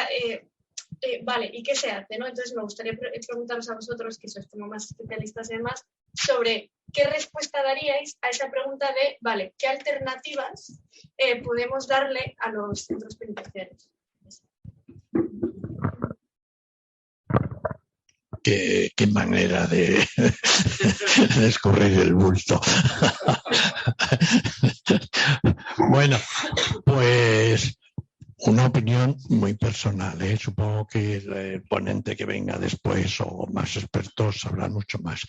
vale, ¿y qué se hace, no? Entonces me gustaría preguntaros a vosotros, que sois como más especialistas y demás, sobre qué respuesta daríais a esa pregunta de, vale, ¿qué alternativas podemos darle a los centros penitenciarios? Qué manera de escurrir el bulto. Bueno, pues una opinión muy personal, ¿eh? Supongo que el ponente que venga después o más expertos sabrán mucho más.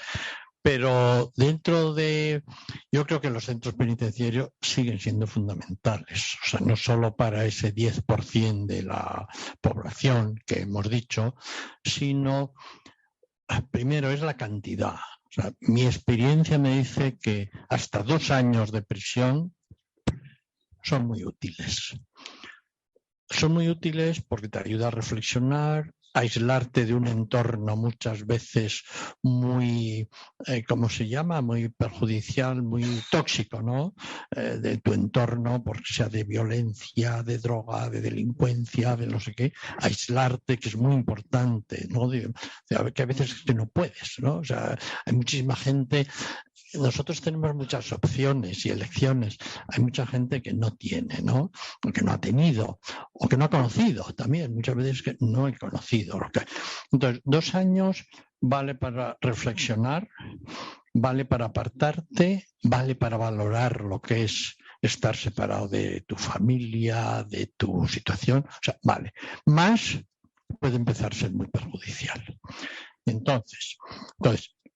Pero yo creo que los centros penitenciarios siguen siendo fundamentales, o sea, no solo para ese 10% de la población que hemos dicho, sino primero es la cantidad. O sea, mi experiencia me dice que hasta 2 años de prisión son muy útiles. Son muy útiles porque te ayuda a reflexionar, aislarte de un entorno muchas veces muy, ¿cómo se llama? Muy perjudicial, muy tóxico, ¿no? De tu entorno, porque sea de violencia, de droga, de delincuencia, de no sé qué, aislarte, que es muy importante, ¿no? Que a veces es que no puedes, ¿no? O sea, hay muchísima gente. Nosotros tenemos muchas opciones y elecciones. Hay mucha gente que no tiene, ¿no? O que no ha tenido, o que no ha conocido también. Muchas veces que no he conocido. Entonces, 2 años vale para reflexionar, vale para apartarte, vale para valorar lo que es estar separado de tu familia, de tu situación. O sea, vale. Más puede empezar a ser muy perjudicial. Entonces,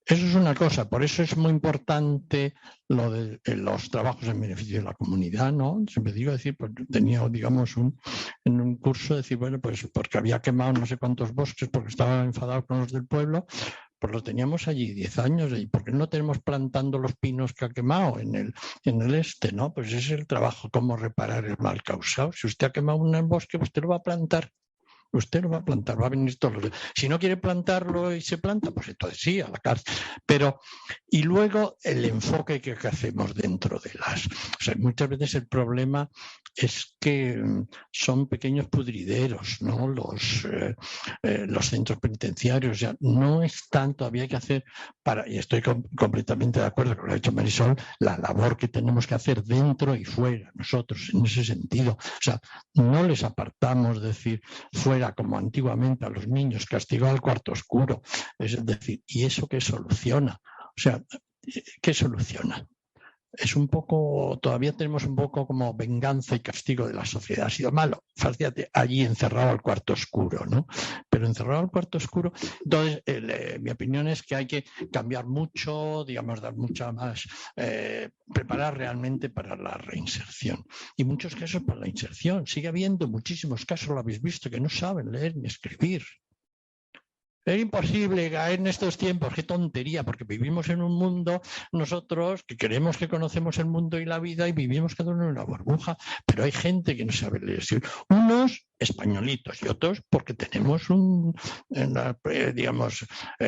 eso es una cosa, por eso es muy importante lo de los trabajos en beneficio de la comunidad, ¿no? Siempre digo, pues tenía, digamos, en un curso, decir, bueno, pues porque había quemado no sé cuántos bosques, porque estaba enfadado con los del pueblo, pues lo teníamos allí 10 años, y ¿por qué no tenemos plantando los pinos que ha quemado en el este, ¿no? Pues ese es el trabajo, cómo reparar el mal causado. Si usted ha quemado un bosque, usted lo va a plantar. Usted lo va a plantar, va a venir todos los días. Si no quiere plantarlo y se planta, pues entonces sí, a la cárcel. Pero, y luego el enfoque que hacemos dentro de las... O sea, muchas veces el problema es que son pequeños pudrideros, ¿no? Los centros penitenciarios. Ya no es tanto, había que hacer y estoy completamente de acuerdo con lo que ha dicho Marisol, la labor que tenemos que hacer dentro y fuera, nosotros, en ese sentido. O sea, no les apartamos, decir, fuera como antiguamente a los niños, castigado al cuarto oscuro. Es decir, ¿y eso qué soluciona? O sea, ¿qué soluciona? Es un poco, todavía tenemos un poco como venganza y castigo de la sociedad. Ha sido malo, fíjate, allí encerrado al cuarto oscuro, ¿no? Pero encerrado al cuarto oscuro, entonces mi opinión es que hay que cambiar mucho, digamos, dar mucha más, preparar realmente para la reinserción. Y muchos casos para la inserción. Sigue habiendo muchísimos casos, lo habéis visto, que no saben leer ni escribir. Es imposible caer en estos tiempos, qué tontería, porque vivimos en un mundo, nosotros que creemos que conocemos el mundo y la vida y vivimos cada uno en una burbuja, pero hay gente que no sabe leer. Unos españolitos y otros porque tenemos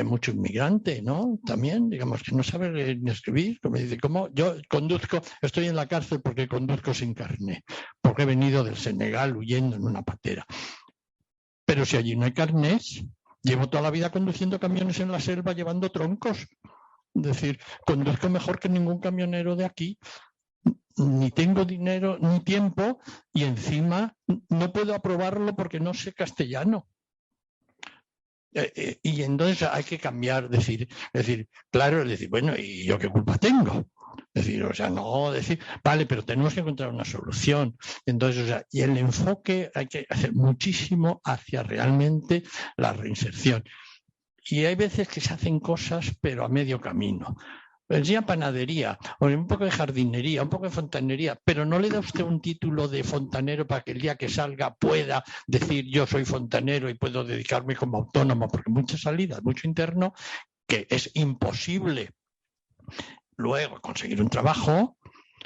mucho inmigrante, ¿no? También, digamos, que no sabe leer ni escribir, como dice, como yo conduzco, estoy en la cárcel porque conduzco sin carné, porque he venido del Senegal huyendo en una patera. Pero si allí no hay carnés, llevo toda la vida conduciendo camiones en la selva llevando troncos. Es decir, conduzco mejor que ningún camionero de aquí. Ni tengo dinero ni tiempo y encima no puedo aprobarlo porque no sé castellano. Y entonces hay que cambiar, decir, claro, bueno, ¿y yo qué culpa tengo? Es decir, o sea, no decir, vale, pero tenemos que encontrar una solución. Entonces, o sea, y el enfoque hay que hacer muchísimo hacia realmente la reinserción. Y hay veces que se hacen cosas, pero a medio camino. Enseña panadería, o un poco de jardinería, un poco de fontanería, pero no le da usted un título de fontanero para que el día que salga pueda decir yo soy fontanero y puedo dedicarme como autónomo, porque muchas salidas, mucho interno, que es imposible luego conseguir un trabajo,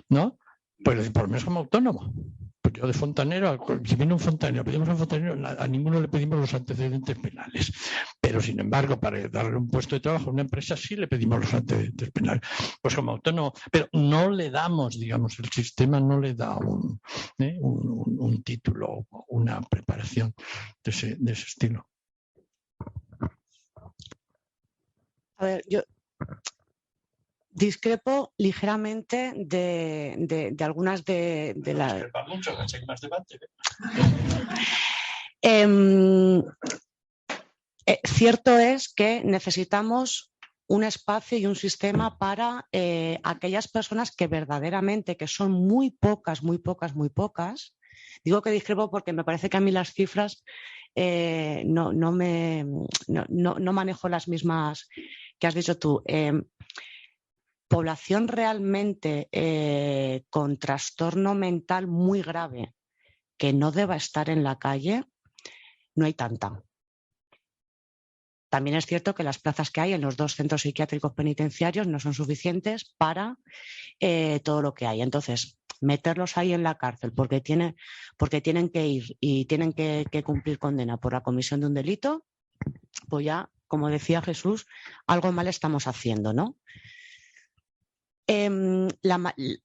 ¿no? Pues por lo menos como autónomo. Pues yo de fontanero, si viene un fontanero, pedimos a un fontanero, a ninguno le pedimos los antecedentes penales. Pero sin embargo, para darle un puesto de trabajo a una empresa sí le pedimos los antecedentes penales. Pues como autónomo, pero no le damos, digamos, el sistema no le da un título, una preparación de ese estilo. A ver, yo discrepo ligeramente de algunas de las... Cierto es que necesitamos un espacio y un sistema para aquellas personas que verdaderamente, que son muy pocas, digo que discrepo porque me parece que a mí las cifras no manejo las mismas que has dicho tú. Población realmente con trastorno mental muy grave que no deba estar en la calle, no hay tanta. También es cierto que las plazas que hay en los 2 centros psiquiátricos penitenciarios no son suficientes para todo lo que hay. Entonces, meterlos ahí en la cárcel porque tienen que ir y tienen que cumplir condena por la comisión de un delito, pues ya, como decía Jesús, algo mal estamos haciendo, ¿no?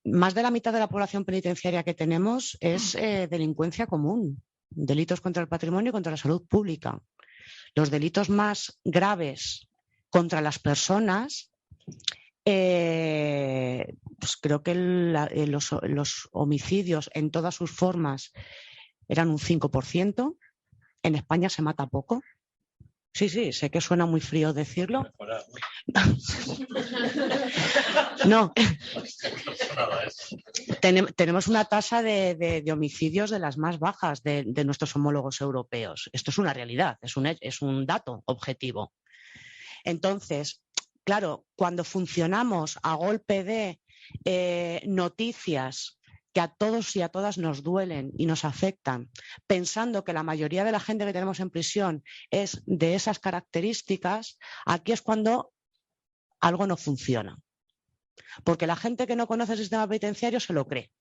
Más de la mitad de la población penitenciaria que tenemos es delincuencia común, delitos contra el patrimonio y contra la salud pública. Los delitos más graves contra las personas, pues creo que los homicidios en todas sus formas eran un 5%. En España se mata poco. Sí, sé que suena muy frío decirlo. No. Tenemos una tasa de homicidios de las más bajas de nuestros homólogos europeos. Esto es una realidad, es un dato objetivo. Entonces, claro, cuando funcionamos a golpe de noticias que a todos y a todas nos duelen y nos afectan, pensando que la mayoría de la gente que tenemos en prisión es de esas características, aquí es cuando algo no funciona. Porque la gente que no conoce el sistema penitenciario se lo cree.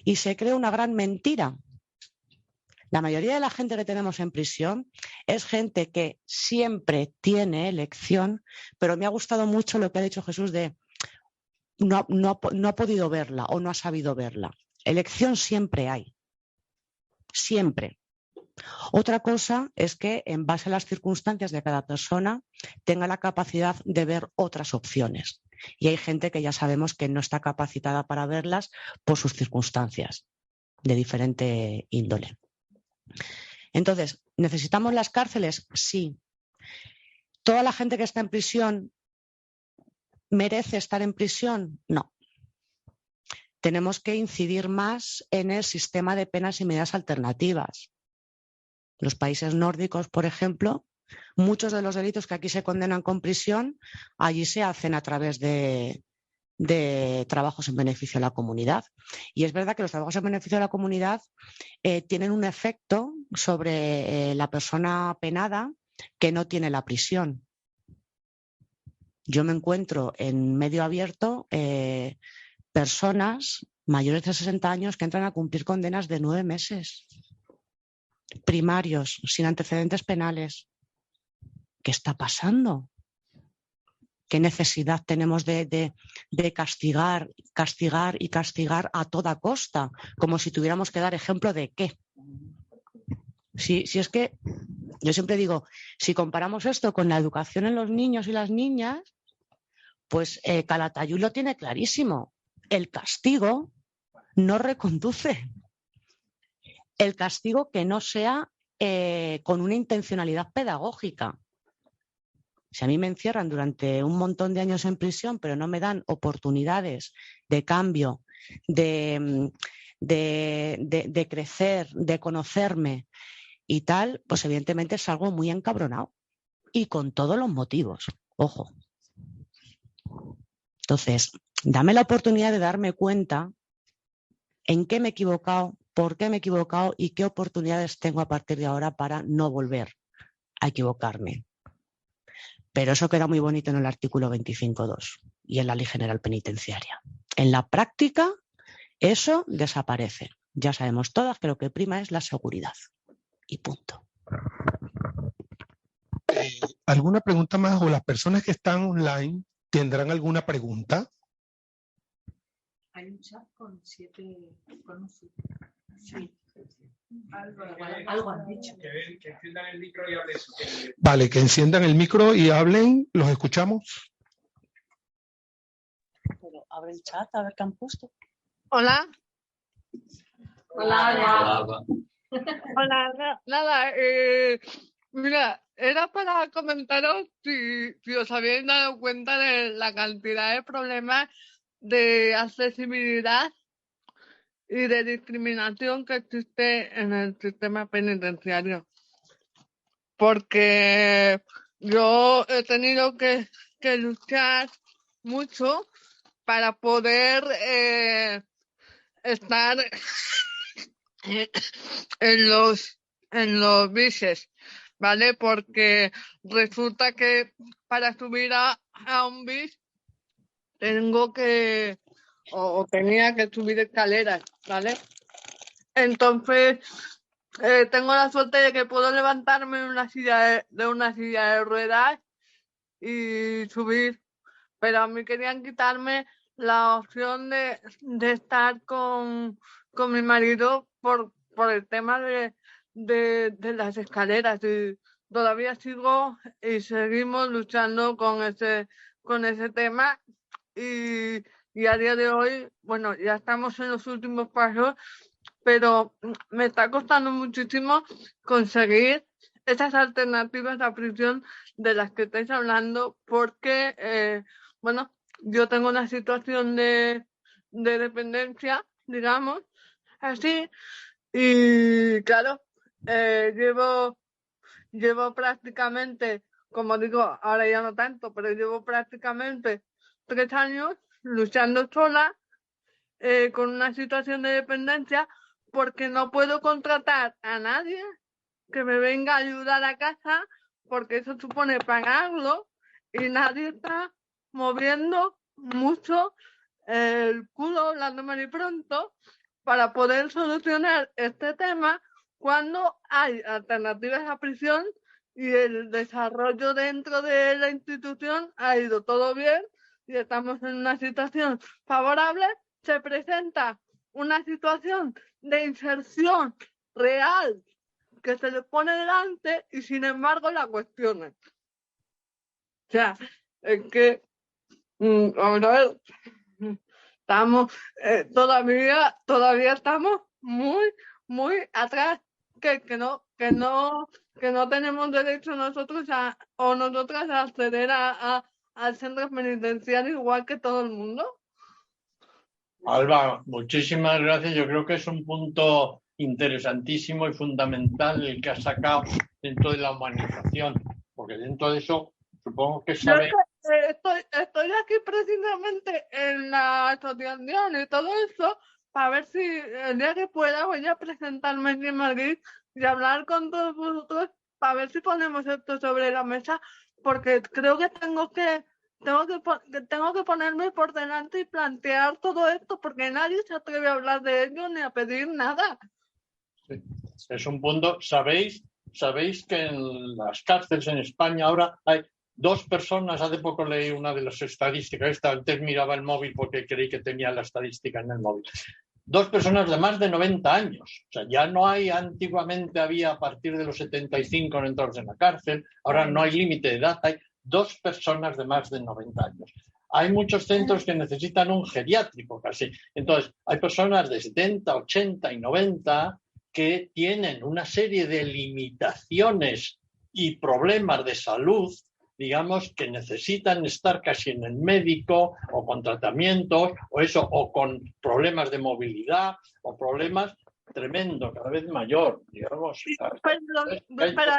Y se cree una gran mentira. La mayoría de la gente que tenemos en prisión es gente que siempre tiene elección, pero me ha gustado mucho lo que ha dicho Jesús de no ha podido verla o no ha sabido verla. Elección siempre hay. Siempre. Otra cosa es que en base a las circunstancias de cada persona tenga la capacidad de ver otras opciones. Y hay gente que ya sabemos que no está capacitada para verlas por sus circunstancias de diferente índole. Entonces, ¿necesitamos las cárceles? Sí. ¿Toda la gente que está en prisión merece estar en prisión? No. Tenemos que incidir más en el sistema de penas y medidas alternativas. Los países nórdicos, por ejemplo, muchos de los delitos que aquí se condenan con prisión, allí se hacen a través de trabajos en beneficio de la comunidad. Y es verdad que los trabajos en beneficio de la comunidad tienen un efecto sobre la persona penada que no tiene la prisión. Yo me encuentro en medio abierto personas mayores de 60 años que entran a cumplir condenas de 9 meses, primarios, sin antecedentes penales. ¿Qué está pasando? ¿Qué necesidad tenemos de castigar y castigar a toda costa? Como si tuviéramos que dar ejemplo de qué. Si es que, yo siempre digo, si comparamos esto con la educación en los niños y las niñas, pues Calatayud lo tiene clarísimo. El castigo no reconduce. El castigo que no sea con una intencionalidad pedagógica. Si a mí me encierran durante un montón de años en prisión, pero no me dan oportunidades de cambio, de crecer, de conocerme y tal, pues evidentemente es algo muy encabronado. Y con todos los motivos, ojo. Entonces, dame la oportunidad de darme cuenta en qué me he equivocado, por qué me he equivocado y qué oportunidades tengo a partir de ahora para no volver a equivocarme. Pero eso queda muy bonito en el artículo 25.2 y en la Ley General Penitenciaria. En la práctica, eso desaparece. Ya sabemos todas que lo que prima es la seguridad. Y punto. ¿Alguna pregunta más o las personas que están online tendrán alguna pregunta? Hay un chat con 7 con un sí. Algo han dicho. Que enciendan el micro y hablen. Vale, que enciendan el micro y hablen, los escuchamos. Pero abre el chat a ver qué han puesto. Hola. Hola. Hola, nada, mira, era para comentaros si os habéis dado cuenta de la cantidad de problemas de accesibilidad y de discriminación que existe en el sistema penitenciario. Porque yo he tenido que luchar mucho para poder estar en los bises, ¿vale? Porque resulta que para subir a un bis tengo que o tenía que subir escaleras, ¿vale? Entonces tengo la suerte de que puedo levantarme de una silla de ruedas y subir, pero a mí querían quitarme la opción de estar con mi marido por el tema de las escaleras, y todavía sigo y seguimos luchando con ese tema, y a día de hoy, bueno, ya estamos en los últimos pasos, pero me está costando muchísimo conseguir esas alternativas a prisión de las que estáis hablando, porque, bueno, yo tengo una situación de dependencia, digamos, así, y claro, llevo prácticamente, como digo, ahora ya no tanto, pero llevo prácticamente 3 años luchando sola con una situación de dependencia, porque no puedo contratar a nadie que me venga a ayudar a casa, porque eso supone pagarlo, y nadie está moviendo mucho el culo, hablando mal y pronto, para poder solucionar este tema cuando hay alternativas a prisión y el desarrollo dentro de la institución ha ido todo bien y estamos en una situación favorable. Se presenta una situación de inserción real que se le pone delante y sin embargo la cuestionan. O sea, es que, vamos a ver, estamos, todavía estamos muy atrás, que no tenemos derecho nosotros o nosotras a acceder al centro penitenciario igual que todo el mundo. Alba, muchísimas gracias. Yo creo que es un punto interesantísimo y fundamental el que has sacado dentro de la humanización, porque dentro de eso supongo que sabes... Estoy aquí precisamente en la asociación y todo eso para ver si el día que pueda voy a presentarme aquí en Madrid y hablar con todos vosotros para ver si ponemos esto sobre la mesa, porque creo que tengo que ponerme por delante y plantear todo esto, porque nadie se atreve a hablar de ello ni a pedir nada. Sí. Es un punto. ¿Sabéis que en las cárceles en España ahora hay 2 personas? Hace poco leí una de las estadísticas, antes miraba el móvil porque creí que tenía la estadística en el móvil. 2 personas de más de 90 años. O sea, ya no hay, antiguamente había a partir de los 75 entrados en la cárcel, ahora no hay límite de edad, hay 2 personas de más de 90 años. Hay muchos centros que necesitan un geriátrico casi. Entonces, hay personas de 70, 80 y 90 que tienen una serie de limitaciones y problemas de salud, digamos, que necesitan estar casi en el médico o con tratamientos o con problemas de movilidad o problemas tremendos, cada vez mayor, digamos. Pero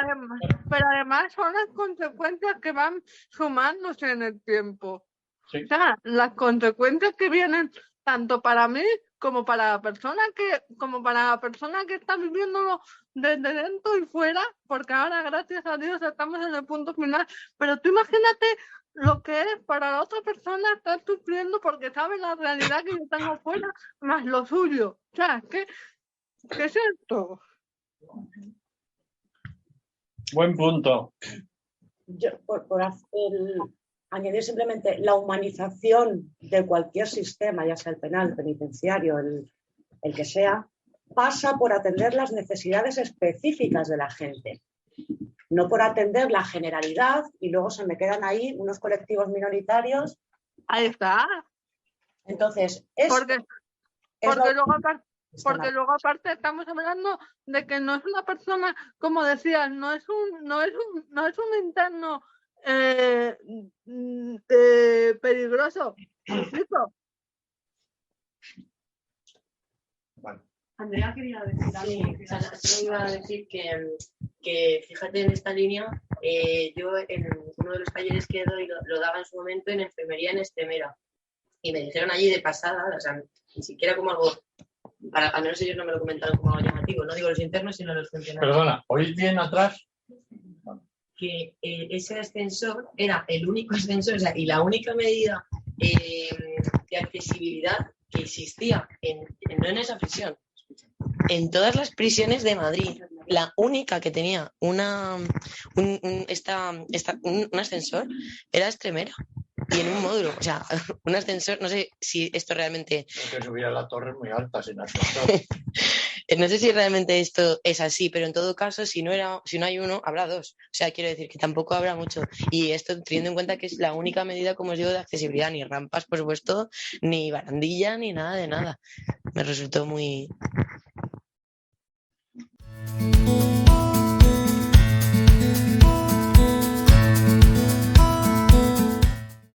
además son las consecuencias que van sumándose en el tiempo. Sí. O sea, las consecuencias que vienen tanto para mí como para la persona que está viviéndolo desde dentro y fuera, porque ahora, gracias a Dios, estamos en el punto final. Pero tú imagínate lo que es para la otra persona estar sufriendo porque sabe la realidad que yo tengo fuera, más lo suyo. O sea, ¿qué es esto? Buen punto. Yo, añadir simplemente la humanización de cualquier sistema, ya sea el penal, el penitenciario, el que sea, pasa por atender las necesidades específicas de la gente, no por atender la generalidad y luego se me quedan ahí unos colectivos minoritarios. Ahí está. Entonces, porque luego aparte estamos hablando de que no es una persona, como decías, no es un interno peligroso. Bueno. Andrea quería decir algo. Sí, iba a decir que fíjate en esta línea, yo en uno de los talleres que doy lo daba en su momento en enfermería en Extremera y me dijeron allí de pasada, o sea, ni siquiera como algo, al menos ellos no me lo comentaron como algo llamativo, no digo los internos sino los funcionarios. Perdona, ¿oís bien atrás? Que ese ascensor era el único ascensor, o sea, y la única medida de accesibilidad que existía no en esa prisión, en todas las prisiones de Madrid, la única que tenía un ascensor era Extremera. Y en un módulo, o sea, un ascensor, no sé si esto realmente... Que subir a la torre muy alta sin ascensor. No sé si realmente esto es así, pero en todo caso, si no hay uno, habrá dos. O sea, quiero decir que tampoco habrá mucho. Y esto teniendo en cuenta que es la única medida, como os digo, de accesibilidad, ni rampas, por supuesto, ni barandilla, ni nada de nada. Me resultó muy